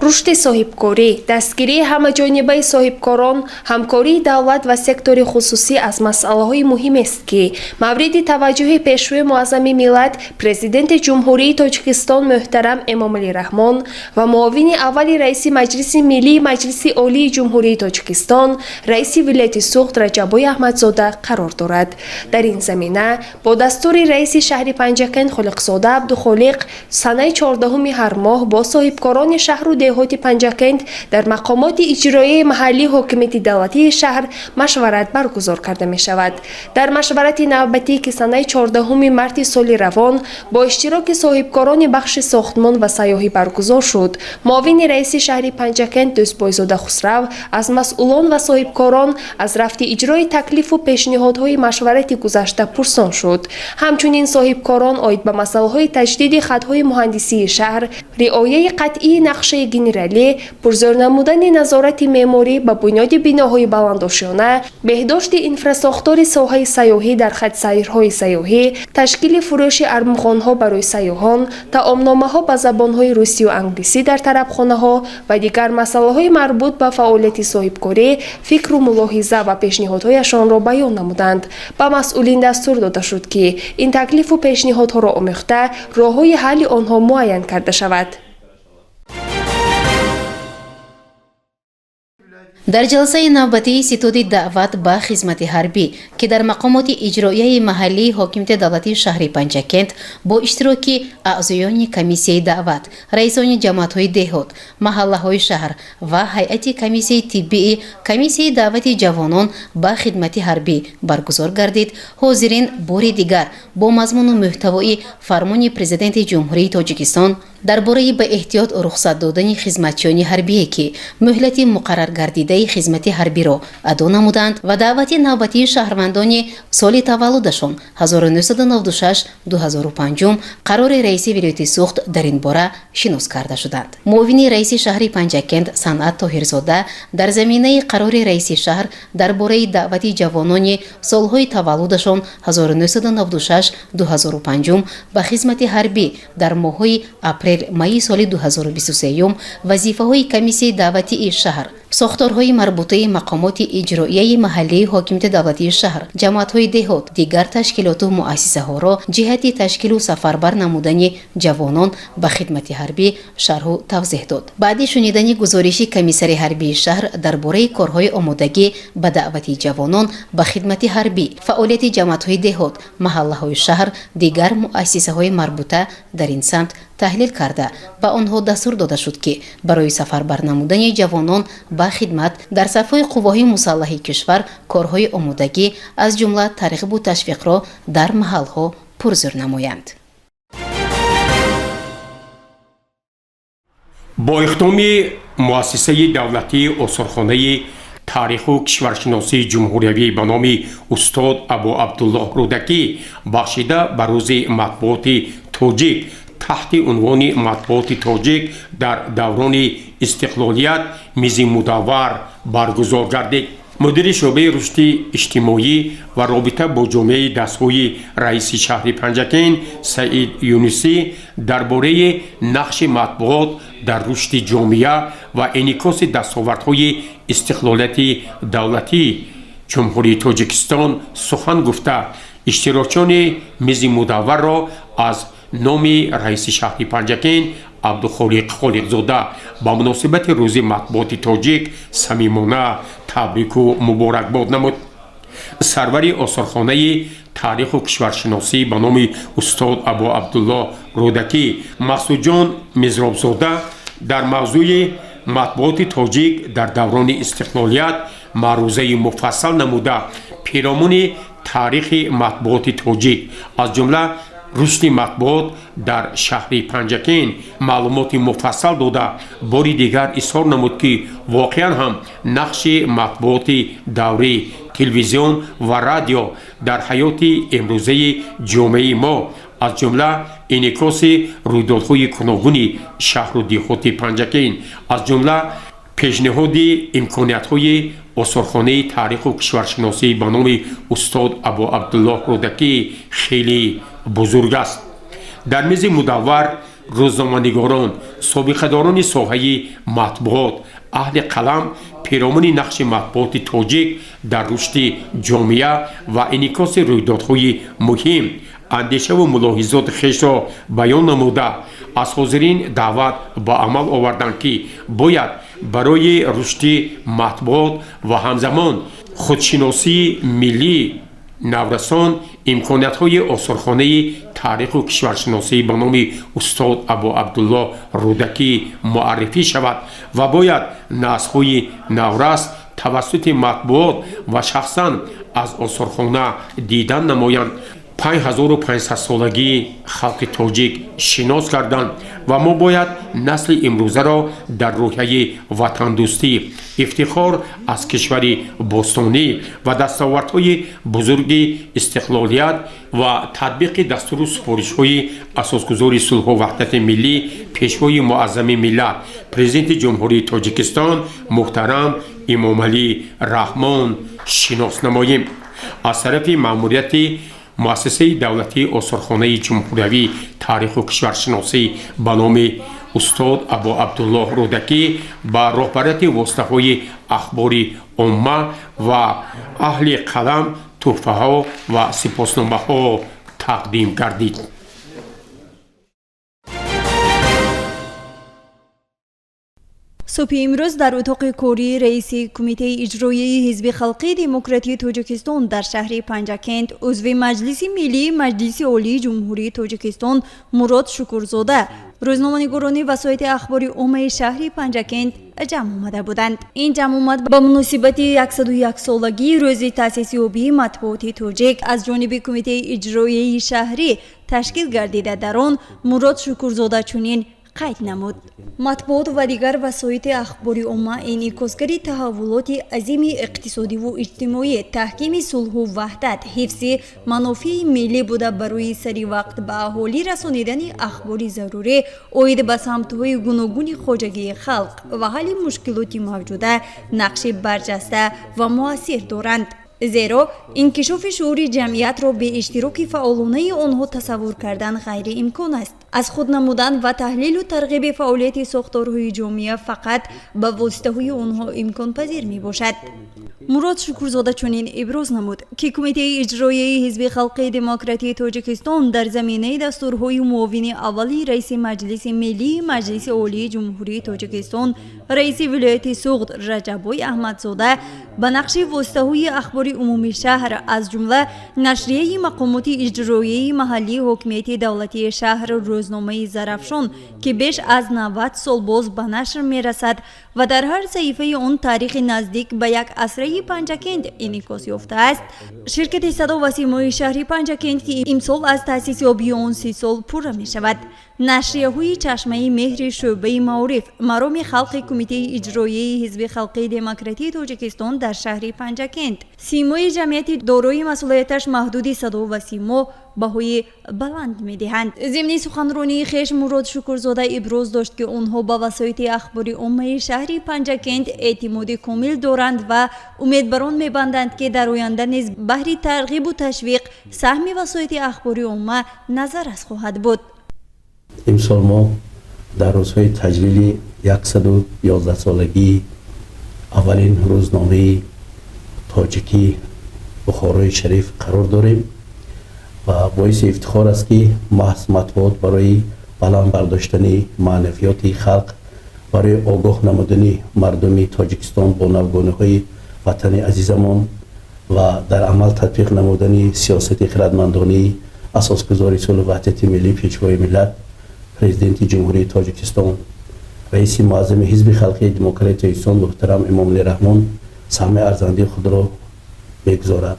рушди соҳибкорӣ, дастгирии ҳамаҷонибаи соҳибкорон, ҳамкории давлат ва сектори хусусӣ аз масъалаҳои муҳимест ки мавриди таваҷҷӯҳи пешвои муаззами миллат президенти ҷумҳурии Тоҷикистон муҳтарам Эмомалӣ Раҳмон ва муовини аввали раиси Маҷлиси Миллии Маҷлиси Олии Ҷумҳурии Тоҷикистон раиси вилояти суғд Раҷаббой Аҳмадзода қарор дорад. дар ин замина бо дастури раиси шаҳри Панҷакент Холиқзода Абдухолиқ санаи 14 ҳар моҳ бо соҳибкорони шаҳру деҳоти Панҷакент дар мақомоти иҷроияи маҳаллии ҳокимияти давлатии шаҳр машварат баргузор карда мешавад. дар машварати навбатӣ ки санаи 14 марти соли равон бо иштироки соҳибкорони бахши сохтмон ва сайёҳӣ баргузор шуд, муовини раиси шаҳри Панҷакент Дӯстбойзода Хусрав аз масъулон ва соҳибкорон аз рафти иҷрои таклифу пешниҳодҳои машварати гузашта пурсон шуд. ҳамчунин соҳибкорон оид ба масъалаҳои таҷдиди хатҳои муҳандисии шаҳр, риояи қатъии нақшаи генералӣ, пурзор намудани назорати меъморӣ ба бунёди биноҳои баландошона, беҳдошти инфрасохтори соҳаи сайёҳӣ дар хатсайрҳои сайёҳӣ, ташкили фурӯши армғонҳо барои сайёҳон, таомномаҳо ба забонҳои русию англисӣ дар тарабхонаҳо ва дигар масъалаҳои марбут ба фаъолияти соҳибкорӣ фикру мулоҳиза ва пешниҳодҳояшонро баён намуданд. ба масъулин дастур дода шуд ки ин таклифу пешниҳодҳоро омӯхта роҳҳои ҳалли онҳо муайян карда шавад. дар ҷалсаи навбатии ситоди даъват ба хизмати ҳарбӣ ки дар мақомоти иҷроияи маҳаллии ҳокимияти давлатии шаҳри Панҷакент бо иштироки аъзоёни комиссияи даъват, раисони ҷамъиятҳои деҳот, маҳаллаҳои шаҳр ва ҳайати комиссияи тиббии комиссияи даъвати ҷавонон ба хидмати ҳарбӣ баргузор гардид, ҳозирин бори дигар бо мазмуну муҳтавои фармони президенти ҷумҳурии Тоҷикистон дар бораи ба эҳтиёт рухсат додани хизматчиёни ҳарбие ки муҳлати муқаррар гардидаи хизмати ҳарбиро адо намуданд ва даъвати навбатии шаҳрвандони соли таваллудашон 1996-2005 қарори раиси вилояти суғд дар ин бора шинос карда шуданд. муовини раиси шаҳри Панҷакент Санъат Тоҳирзода дар заминаи қарори раиси шаҳр дар бораи даъвати ҷавонони солҳои таваллудашон 1996-2005 ба хизмати ҳарбӣ дар моҳҳои апрел-майи соли 2023 вазифаҳои комиссияи даъватии шаҳр, сохторҳои марбутаи мақомоти иҷроияи маҳаллии ҳокимияти давлатии шаҳр, ҷамъиятҳои деҳот, дигар ташкилоту муассисаҳоро ҷиҳати ташкилу сафарбар намудани ҷавонон ба хидмати ҳарбӣ шарҳу тавзеҳ дод. баъди шунидани гузориши комиссари ҳарбии шаҳр дар бораи корҳои омодагӣ ба даъвати ҷавонон ба хидмати ҳарбӣ, фаъолияти ҷамъиятҳои деҳот, маҳаллаҳои шаҳр, дигар муассисаҳои марбута дар ин самт таҳлил карда ба онҳо дастур дода шуд ки барои сафарбар намудани ҷавонон ба хидмат дар сафҳои қувваҳои мусаллаҳи кишвар корҳои омодагӣ аз ҷумла тарғибу ташвиқро дар маҳалҳо пурзур намоянд. бо иқдоми муассисаи давлатии осорхонаи таъриху кишваршиносии ҷумҳуриявӣ ба номи устод Абу Абдуллоҳ Рӯдакӣ бахшида ба рӯзи матбуоти тоҷик таҳти унвони матбуоти тоҷик дар даврони истиқлолият мизи мудаввар баргузор гардид. мудири шӯъбаи рушди иҷтимоӣ ва робита бо ҷомеаи дастҳои раиси шаҳри Панҷакент Саид Юнусӣ дар бораи нақши матбуот дар рушди ҷомеа ва инъикоси дастовардҳои истиқлолияти давлатии ҷумҳурии Тоҷикистон сухан гуфта, иштирокчиёни мизи мудавварро аз номи раиси шаҳри Панҷакент Абдухолиқ Холиқзода ба муносибати рӯзи матбуоти тоҷик самимона табрику муборакбод намуд. сарвари осорхонаи таъриху кишваршиносӣ ба номи устод Абу Абдуллоҳ Рӯдакӣ Мақсудҷон Мизробзода дар мавзӯи матбуоти тоҷик дар даврони истиқлолият маърузаи муфассал намуда пиромони таърихи матбуоти тоҷик аз ҷумла рушди матбуот дар шаҳри Панҷакент маълумоти муфассал дода бори дигар изҳор намуд ки воқеан ҳам нақши матбуоти даврӣ телевизион ва радио дар ҳаёти имрӯзаи ҷомеаи мо аз ҷумла инъикоси рӯйдодҳои гуногуни шаҳру диҳоти Панҷакент аз ҷумла пешниҳоди имкониятҳои осорхонаи таъриху кишваршиносӣ ба номи устод Абу Абдуллоҳ Рӯдакӣ хеле бузург аст. дар мизи мудаввар рӯзноманигорон, собиқадорони соҳаи матбуот, аҳли қалам пиромони нақши матбуоти тоҷик дар рушди ҷомеа ва инъикоси рӯйдодҳои муҳим андешаву мулоҳизоти хешро баён намуда аз ҳозирин даъват ба амал оварданд ки бояд барои рушди матбуот ва ҳамзамон худшиносии миллӣ наврасон имкониятҳои осорхонаи таъриху кишваршиносӣ ба номи устод Абу Абдуллоҳ Рӯдакӣ муаррифӣ шавад ва бояд наслҳои наврас тавассути матбуот ва шахсан аз осорхона дидан намоянд. 5500 солагии халқи тоҷик шинос карданд ва мо бояд насли имрӯзаро дар рӯҳияи ватандӯстӣ, ифтихор аз кишвари бостонӣ ва дастовардҳои бузурги истиқлолият ва татбиқи дастуру супоришҳои асосгузори сулҳу ваҳдати миллӣ пешвои муаззами миллат президенти ҷумҳурии Тоҷикистон муҳтарам Эмомалӣ Раҳмон шинос намоем. аз тарафи маъмурияти муассисаи давлатии осорхонаи ҷумҳуриявӣ таъриху кишваршиносӣ ба номи устод Абу Абдуллоҳ Рӯдакӣ ба роҳбарияти воситаҳои ахбори умма ва аҳли қалам тӯҳфаҳо ва сипосномаҳо тақдим гардид. صبح امروز در اتاق کاری رئیس کمیته اجرایی حزب خلقی دموکراتی تاجیکستان در شهر پنجکند عضو مجلس ملی مجلس عالی جمهوری تاجیکستان مراد شکرزاده روزنامه‌نگاران وسایط اخباری عمومی شهر پنجکند جمع آمده بودند. این جمع آمد با مناسبت 101 سالگی روز تأسیس یابی مطبوعات تاجیک از جانب کمیته اجرایی شهری تشکیل گردیده. در آن مراد شکرزاده چنین قید نمود: مطبوعات و دیگر وسایط اخباری عمومی انعکاسگری تحولات عظیم اقتصادی و اجتماعی، تحکیم صلح و وحدت، حفظ منافع ملی بوده برای سری وقت به اهالی رسانیدن اخبار ضروری عاید به سمت‌های گوناگون خواجگی خلق و حل مشکلات موجوده نقش برجسته و مؤثر دارند. زیرا انکشاف شعور جمعیت را به اشتراک فعالانه آنها تصور کردن غیر امکان است. از خود نمودن و تحلیل و ترغیب فعالیت ساختارهای جامعه فقط به واسطه آنها امکان پذیر می باشد. مراد شکرزاده چنین ابراز نمود که کمیته اجرایی حزب خلقی دموکراتی تاجیکستان در زمینه دستورهای معاون اولی رئیس مجلس ملی مجلس عالی جمهوری تاجیکستان رئیس ولایت سوخت رجبوی احمدزاده به نقش واسطه‌های اخبار عمومی شهر از جمله نشریه مقامات اجرایی محلی حاکمیت دولتی شهر روزنامه زرافشان که بیش از 90 سال باز به نشر میرسد و در هر صحیفه آن تاریخ نزدیک به یک عصره پنجکند انعکاس یافته است، شرکت صدا و سیمای شهری پنجکند که امسال از تأسیس یابی آن 30 سال پوره می شود، نشریه های چشمه مهر شعبه معارف مرام خلق کمیته اجرایی حزب خلقی دموکراتی تاجیکستان در شهر پنجکند، سیمای جمعیت دارای مسئولیتش محدود صدا و سیما بهای بلند می دهند. ضمن سخنرانی خویش مراد شکرزاده ابراز داشت که آنها با وسایط اخباری عمومی شهر پنجکند اعتماد کامل دارند و امیدواران می بندند که در آینده نیز بهر ترغیب و تشویق سهم وسایط اخباری عمومی نظر از خواهد بود. امسال ما در روزهای تجلیل 111 سالگی اولین روزنامه تاجیکی بخارای شریف قرار داریم و باعث افتخار است که محض مطبوعات برای بلند برداشتن معنویات خلق، برای آگاه نمودن مردم تاجیکستان با نوگانه‌های وطن عزیزمان و در عمل تطبیق نمودن سیاست خردمندانه اساسگذار صلح و وحدت ملی پیشوای ملت پرزیدنت جمهوری تاجیکستان رئیس معظم حزب خلقی دموکراتی تاجیکستان محترم امام علی رحمان سهم ارزنده خود را میگذارد.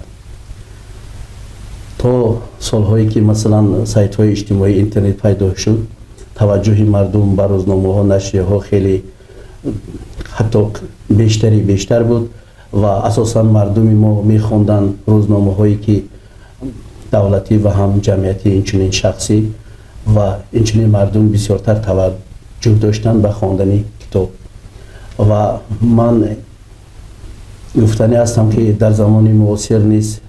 تا سالهایی که مثلا سایت های اجتماعی اینترنت پیدا شد، توجه مردم به روزنامه ها، نشریه ها خیلی حتی بیشتر بود و اساسا مردم ما میخوندن روزنامه هایی که دولتی و هم جمعیتی اینچنین شخصی و اینچنین مردم بسیارتر توجه داشتن به خواندن کتاب و من گفتنی هستم که در زمان معاصر نیست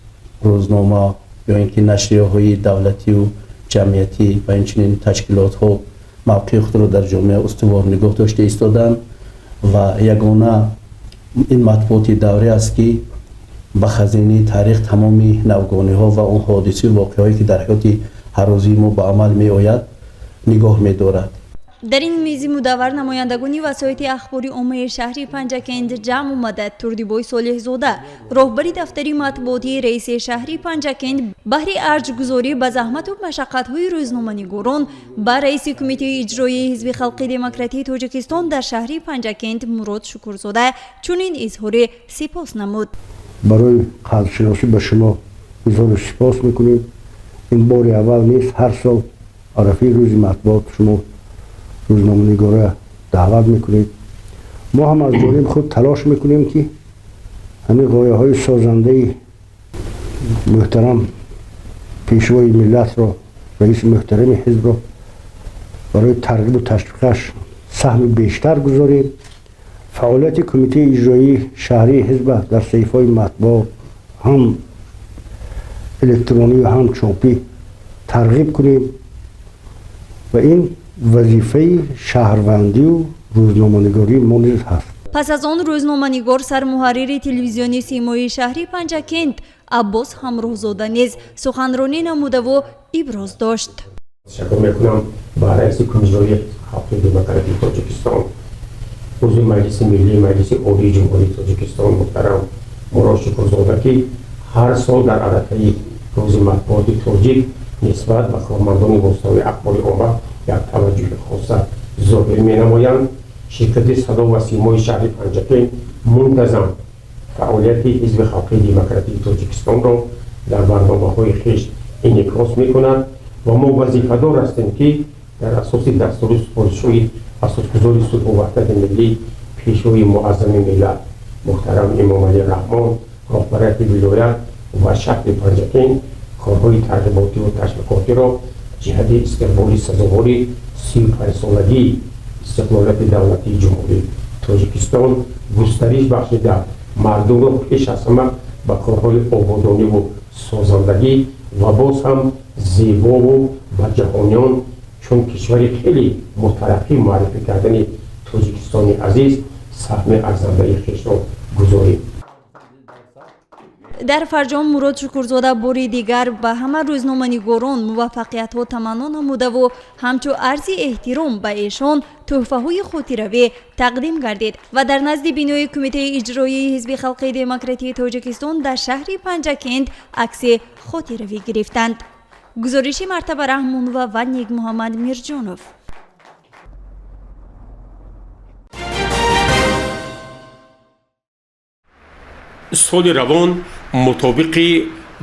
روزنامه یا اینکه نشریه های دولتی و جمعیتی و اینچنین تشکیلات ها موقع خود را در جامعه استوار نگاه داشته ایستادند و یگانه این مطبوعات دوره است که به خزینه تاریخ تمامی نوگانه ها و اون حادثه و واقعهایی که در حیات هر روزی ما به عمل می آید نگاه می دارد. در این میز مدور نمایندگان وسایط اخباری عمومی شهر پنجکند جمع آمده. تردیبای صالح زاده راهبر دفتر مطبوعاتی رئیس شهر پنجکند بهر ارجگذاری به زحمت و مشقت‌های روزنامه‌نگاران با رئیس کمیته اجرایی حزب خلقی دموکراتی تاجیکستان در شهر پنجکند مراد شکرزاده چنین اظهار سپاس نمود: برای قدرشناسی به شما اظهار سپاس میکنیم. این بار اول نیست، هر سال عرفه روز مطبوعات شما روزنامه‌نگارا دعوت میکنید. ما هم از جانب خود تلاش میکنیم که همین غایه های سازنده محترم پیشوای ملت را، رئیس محترم حزب را برای ترغیب و تشویقش سهم بیشتر گذاریم. فعالیت کمیته اجرایی شهری حزب در صحیفه‌های مطبوع هم الکترونی و هم چاپی ترغیب کنیم و این وظیفه شهروندی و روزنامه‌نگاری ما نیز هست. پس از آن روزنامه‌نگار سرمحرر تلویزیونی سیمای شهری پنجکند عباس همراهزاده نیز سخنرانی نموده و ابراز داشت. تشکر میکنم با رئیس کمیته خلقی دموکراتی تاجیکستان عضو مجلس ملی مجلس عالی جمهوری تاجیکستان محترم مراد شکرزاده که هر سال در عرصه روز مطبوعات تاجیک نسبت به کارمندان مستوی اخبار امت یک توجه خاص ظاهر می‌نمایند. شرکت صدا و سیمای شهر پنجکین منتظم فعالیت حزب خلقی دموکراتیک تاجیکستان را در برنامه‌های خویش انعکاس می‌کند و ما وظیفه‌دار هستیم که در اساس دستور سپارش‌های اساسگزار صلح و وحدت ملی پیشوای معظم ملت محترم امام علی رحمان رهبر ولایت و شهر پنجکین کارهای ترغیباتی و تشویقاتی را جهت استقبال سزاوار 35 سالگی استقلالیت دولتی جمهوری تاجیکستان گسترش بخشیده مردم را پیش از همه به کارهای آبادانی و سازندگی و باز هم زیبا و جهانیان چون کشوری خیلی مترقی معرفی کردن تاجیکستان عزیز سهم ارزنده خویش را گذاریم. در فرجام مراد شکرزاده باری دیگر به همه روزنامه‌نگاران موفقیت ها تمنا نموده و همچو عرض احترام به ایشان تحفه های خاطره‌ای تقدیم گردید و در نزد بینای کمیته اجرایی حزب خلقی دموکراتیک تاجیکستان در شهر پنجکند عکس خاطره‌ای گرفتند. گزارش مرتبه رحمان و نیک محمد میرجانوف. سال روان مطابق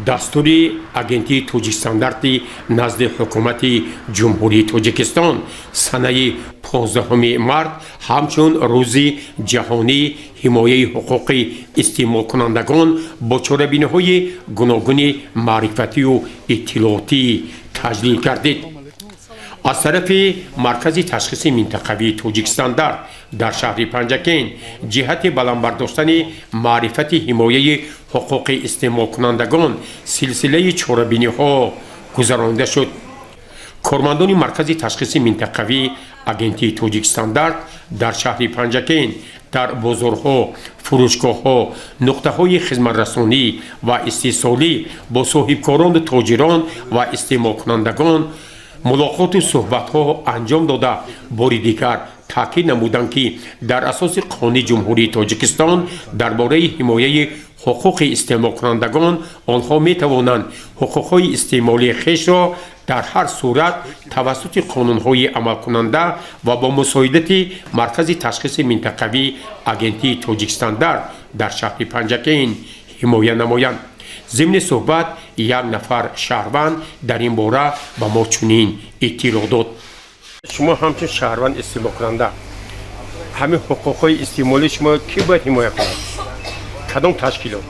دستور агентии توجیکستاندارتی نزد حکومت جمهوری تاجیکستان سنه 15 مارت همچون روز جهانی حمایه حقوق استعمال کنندگان با چاره‌بینی‌های گوناگون معرفتی و اطلاعاتی تجلیل گردید. از طرف مرکز تشخیص منطقوی توجیکستاندار در شهر پنجکین جهت بلندبرداشتن معرفت حمایه حقوق استعمال کنندگان سلسله چاره‌بینی‌ها گذرانده شد. کارمندان مرکز تشخیص منطقوی агентии توجیکستاندار در شهر پنجکین در بازارها، فروشگاه‌ها، نقطه‌های خدمت‌رسانی و استیصالی با صاحبکاران، تاجران و استعمال کنندگان ملاقات و صحبت‌ها انجام داده باری دیگر تاکید نمودند که در اساس قانون جمهوری تاجیکستان درباره حمایه حقوق استعمال کنندگان آنها می توانند حقوق‌های استعمالی خویش را در هر صورت توسط قانون‌های عمل کننده و با مساعدت مرکز تشخیص منطقوی агентии توجیکستاندار در شهر پنجکین حمایه نمایند. ضمن صحبت یک نفر شهروند در این باره به ما چنین اطلاع داد. شما همچون شهروند استعمال کننده همه حقوق‌های استعمالی شما کی باید حمایت کند؟ کدام تشکیلات؟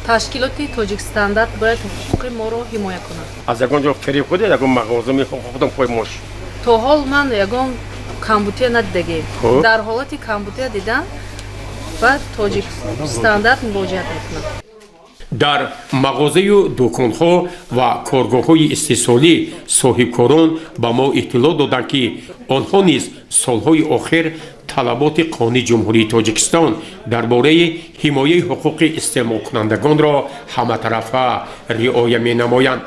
تشکیلات توجیکستاندار باید حقوق ما رو حمایت کنند. از یگان جا فریب خودید یگان مغازه می حقوقتان پای ماش؟ تا حال من یگان کمبودی ندیدم. در حالت کمبودی دیدم و توجیکستاندار مواجهت میکنم. در مغازه و دکان‌ها و کارگاه‌های استیصالی صاحبکاران با ما اطلاع دادند که آنها نیز سالهای آخر طلبات قانون جمهوری تاجیکستان درباره حمایه حقوق استعمال کنندگان را همه‌طرفه رعایت می‌نمایند.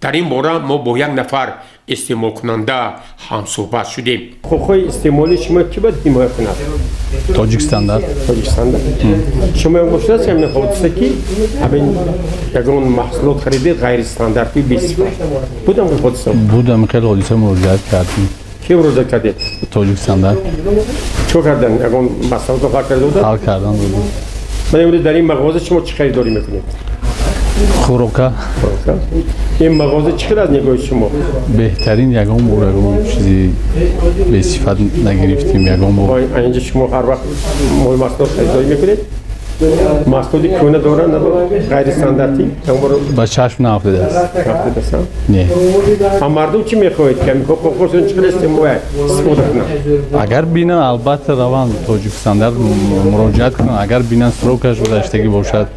در این باره ما با یک نفر استعمال کننده هم صحبت شدیم. حقوق استعمالی شما کی باید حمایت کند؟ توجیکستاندار. شما هم گفته است که حادثه که همین یگان محصولات خریدید غیر استانداردی بیست بودم که حادثه بودم خیلی حادثه مراجعت کردیم. کی مراجعه کردید؟ توجیکستاندار. چه کردن؟ یگان مسئله رو حل کرده بودن؟ حل کردن بودن. من امروز در این مغازه شما چه خریداری میکنید؟ خوراکه. این مغازه چقدر از نگاه شما؟ بهترین یگان بود چیزی به صفت نگرفتیم یگان بود. اینجا شما هر وقت مال محصولات خریداری میکنید؟ محصولی کونه دارن غیر استانداردی؟ با چشم نافتاده است. نافتاده است؟ نه. اما مردم چی میخواهید که حقوقشون چقدر استفاده کنند؟ اگر بینن البته روان توجیکستاندار مراجعت کنن اگر بینن سروکش گذشتگی باشد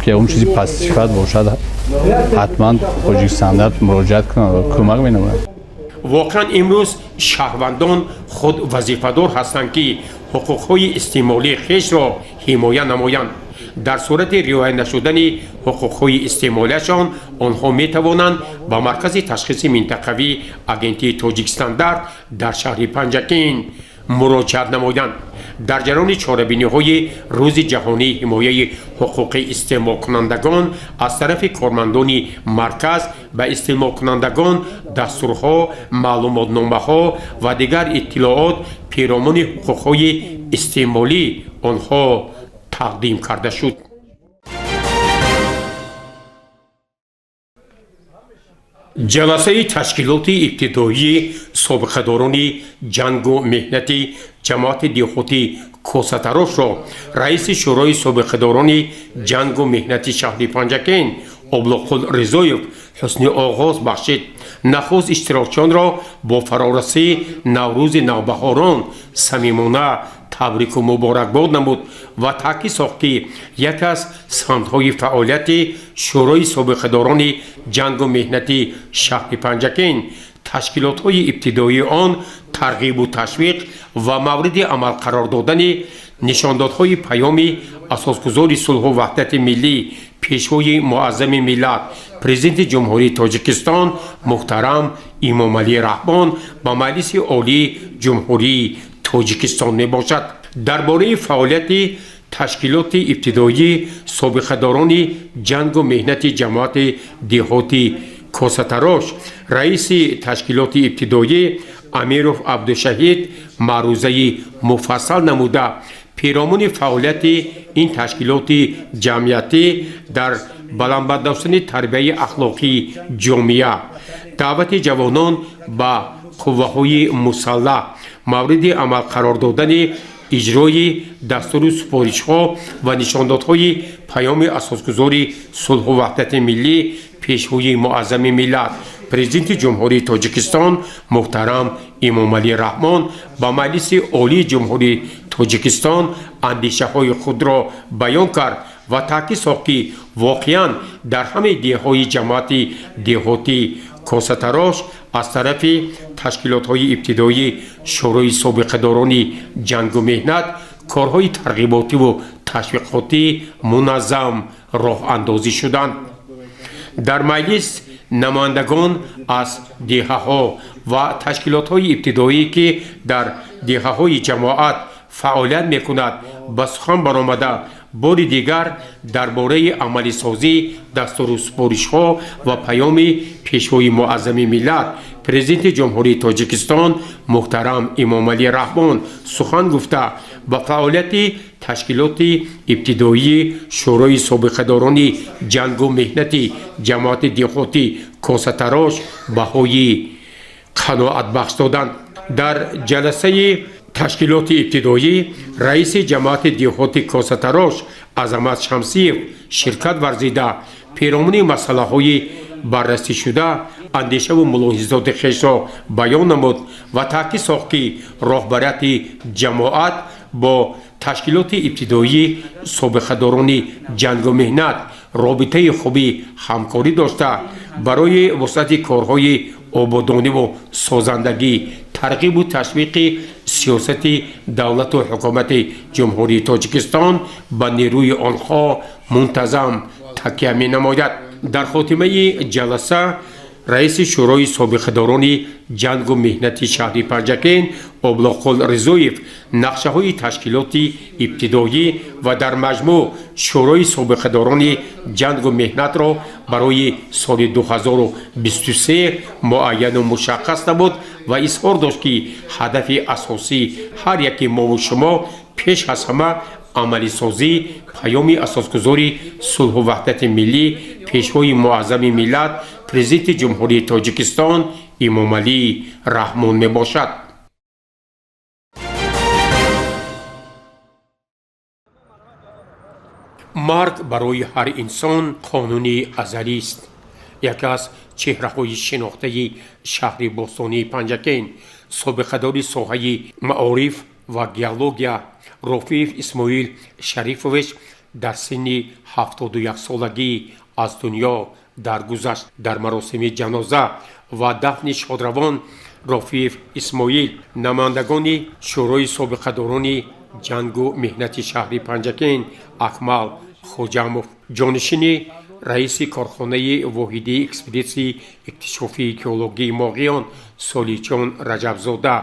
که اون چیزی پس صفت باشد حتما توجیکستاندار مراجعت کنن و کمک مینماید. واقعا امروز شهروندان خود وظیفه‌دار هستند که حقوق‌های استعمالی خویش را حمایت نمایند. در صورت رعایت نشدن حقوق‌های استعمالیشان آنها می‌توانند با مرکز تشخیص منطقوی агентии توجیکستاندار در شهر پنجکین مراجعت نمودند. در جریان چاره‌بینی‌های روز جهانی حمایت حقوق استعمال کنندگان از طرف کارمندان مرکز به استعمال کنندگان دستورها، معلوماتنامه‌ها و دیگر اطلاعات پیرامون حقوق‌های استعمالی آنها تقدیم کرده شد. جلسه تشکیلات ابتدایی سابقه‌داران جنگ و مهنت جماعت دهاتی کوسه‌تراش را رئیس شورای سابقه‌داران جنگ و مهنت شهر پنجکین ابوالقل رضایف حسن آغاز بخشید. نخست اشتراکچیان را با فرارسی نوروز نوبهاران صمیمانه تبریک و مبارکباد نمود و تاکید ساخت که یک از سمت‌های فعالیت شورای سابقه‌داران جنگ و مهنت شهر پنجکین تشکیلات‌های ابتدایی آن ترغیب و تشویق و مورد عمل قرار دادن نشاندادهای پیام اساسگذار صلح و وحدت ملی پیشوای معظم ملت پرزیدنت جمهوری تاجیکستان محترم امام علی رحمان با مجلس عالی جمهوری تاجیکستان می باشد. درباره فعالیت تشکیلات ابتدایی سابقه‌داران جنگ و مهنت جماعت دهاتی کوسه‌تراش رئیس تشکیلات ابتدایی امیرов عبدالشهید معروضه مفصل نموده پیرامون فعالیت این تشکیلات جمعیتی در بلند داشتن تربیت اخلاقی جامعه دعوت جوانان با قوه‌های مسلح مورد عمل قرار دادن اجرای دستور سفارش‌ها و نشاندادهای پیام اساسگذار صلح و وحدت ملی پیشوای معظم ملت پرزیدنت جمهوری تاجیکستان محترم امام علی رحمان با مجلس عالی جمهوری تاجیکستان اندیشه‌های خود را بیان کرد و تاکید ساخت که واقعاً در همه دهه‌های جماعت دهاتی کوسه‌تراش از طرف تشکیلات‌های ابتدایی شورای سابقه‌داران جنگ و مهنت کارهای ترغیباتی و تشویقاتی منظم راه اندازی شدند. در مجلس نمایندگان از دهه‌ها و تشکیلات‌های ابتدایی که در دهه‌های جماعت فعالیت می‌کند به سخن برآمده بار دیگر درباره عملی سازی دستور سفارش‌ها و پیام پیشوای معظم ملت پرزیدنت جمهوری تاجیکستان محترم امام علی رحمان سخن گفته با فعالیت تشکیلات ابتدایی شورای سابقه‌داران جنگ و مهنت جماعت دهاتی کوسه‌تراش بهای قناعت بخش دادند. در جلسه تشکیلات ابتدایی رئیس جماعت دهاتی کوسه‌تراش عظمت شمسیف شرکت ورزیده پیرامون مسئله‌های بررسی شده اندیشه و ملاحظات خویش را بیان نمود و تاکید ساخت که راهبریت جماعت با تشکیلات ابتدایی سابقه‌داران جنگ و مهنت رابطه خوبی همکاری داشته برای وسعت کارهای آبادانی و سازندگی ترغیب و تشویق سیاست دولت و حکومت جمهوری تاجیکستان به نیروی آنها منتظم تکیه می نماید. در خاتمه جلسه رئیس شورای سابقه‌داران جنگ و مهنت شهر پنجکین ابوالقل رضایف نقشه‌های تشکیلات ابتدایی و در مجموع شورای سابقه‌داران جنگ و مهنت را برای سال 2023 معین و مشخص نمود و اظهار داشت که هدف اساسی هر یکی ما و شما پیش از همه عملی سازی پیام اساسگذاری صلح و وحدت ملی پیشوای معظم ملت پرزیدنت جمهوری تاجیکستان امام علی رحمان می باشد. مرگ برای هر انسان قانونی ازلی است. یکی از چهره‌های شناخته شهر باستانی پنجکین سابقه‌دار ساحه معارف و گیولوژیا رفیع اسماعیل شریفویچ در سن 71 سالگی از دنیا درگذشت. در مراسم جنازه و دفن شادروان رفیع اسماعیل نمایندگان شورای سابقه‌داران جنگ و مهنت شهر پنجکین اکمل خوجاموف جانشین رئیس کارخانه واحدی اکسپدیسی اکتشافی گیولوژی ماغیان سالیچون رجبزاده،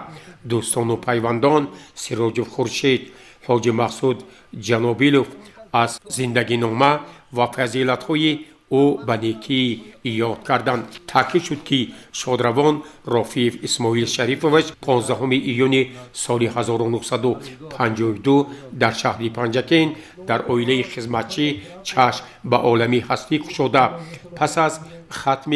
دوستان و پیوندان سراج خورشید، حاج مسعود جنابیلوف از زندگی نامه و فضیلت های او به نیکی یاد کردند. تاکید شد که شادروان رفیع اسماعیل شریفویچ 15 ایون سال 1952 در شهر پنجکین در عائله خدمتچی چشم به عالمی هستی گشوده پس از ختم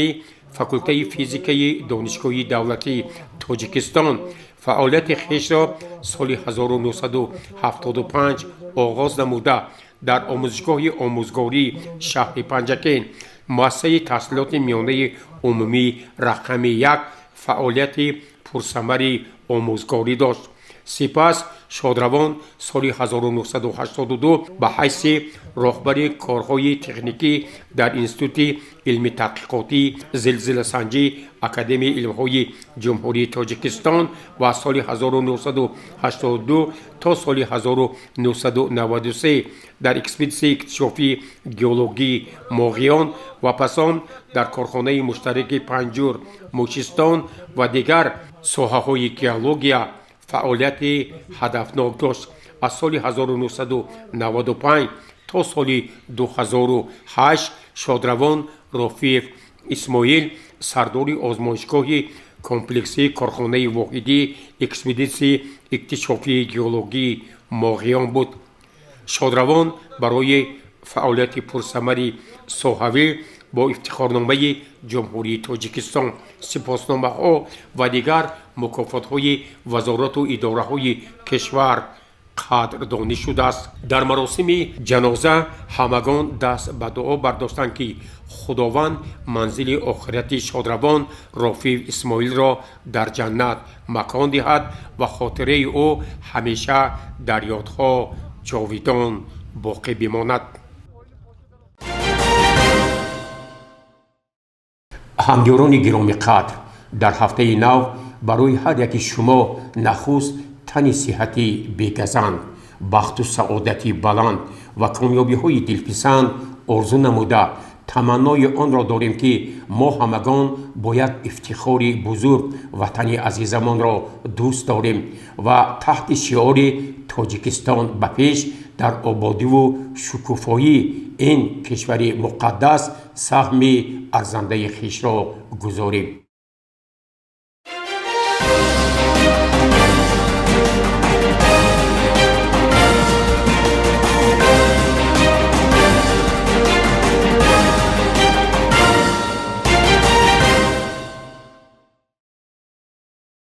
فاکولته فیزیکی دانشگاه دولتی تاجیکستان فعالیت خویش را سال 1975 آغاز نموده در آموزشگاه آموزگاری شهر پنجکین مؤسسه تحصیلات میانه عمومی رقم 1 فعالیت پرثمر آموزگاری داشت. سپس شادروان سال 1982 به حیث راهبر کارهای تکنیکی در انستیتوت علمی تحقیقاتی زلزله سنجی اکادمی علمهای جمهوری تاجیکستان و سال 1982 تا سال 1993 در اکسپدیسی اکتشافی گئولوژی ماغیان و پس آن در کارخانه مشترک پنجور موچستان و دیگر ساحه‌های گئولوژیا فعالیت هدفناک داشت. از سال 1995 تا سال 2008 شادروان رفیع اسماعیل سردار آزمایشگاه کمپلکسی کارخانه واحدی اکسپدیسی اکتشافی گئولوژی ماغیان بود. شادروان برای فعالیت پرثمر ساحوی با افتخارنامه جمهوری تاجیکستان سپاسنامه ها و دیگر مکافات های وزارت و اداره های کشور قدردانی شده است. در مراسم جنازه همگان دست به دعا برداشتند که خداوند منزل آخرت شادروان رفیع اسماعیل را در جنت مکان دهد و خاطره او همیشه در یادها جاویدان باقی بماند. همیاران گرامی قدر، در هفته نو برای هر یکی شما نخست تنی صحتی بیگزند، بخت و سعادتی بلند و کامیابی های دلپسند آرزو نموده تمنای آن را داریم که ما همگان باید افتخار بزرگ وطن عزیزمان را دوست داریم و تحت شعار تاجیکستان به پیش در آبادی و شکوفایی این کشور مقدس سهم ارزنده خویش را گذاریم.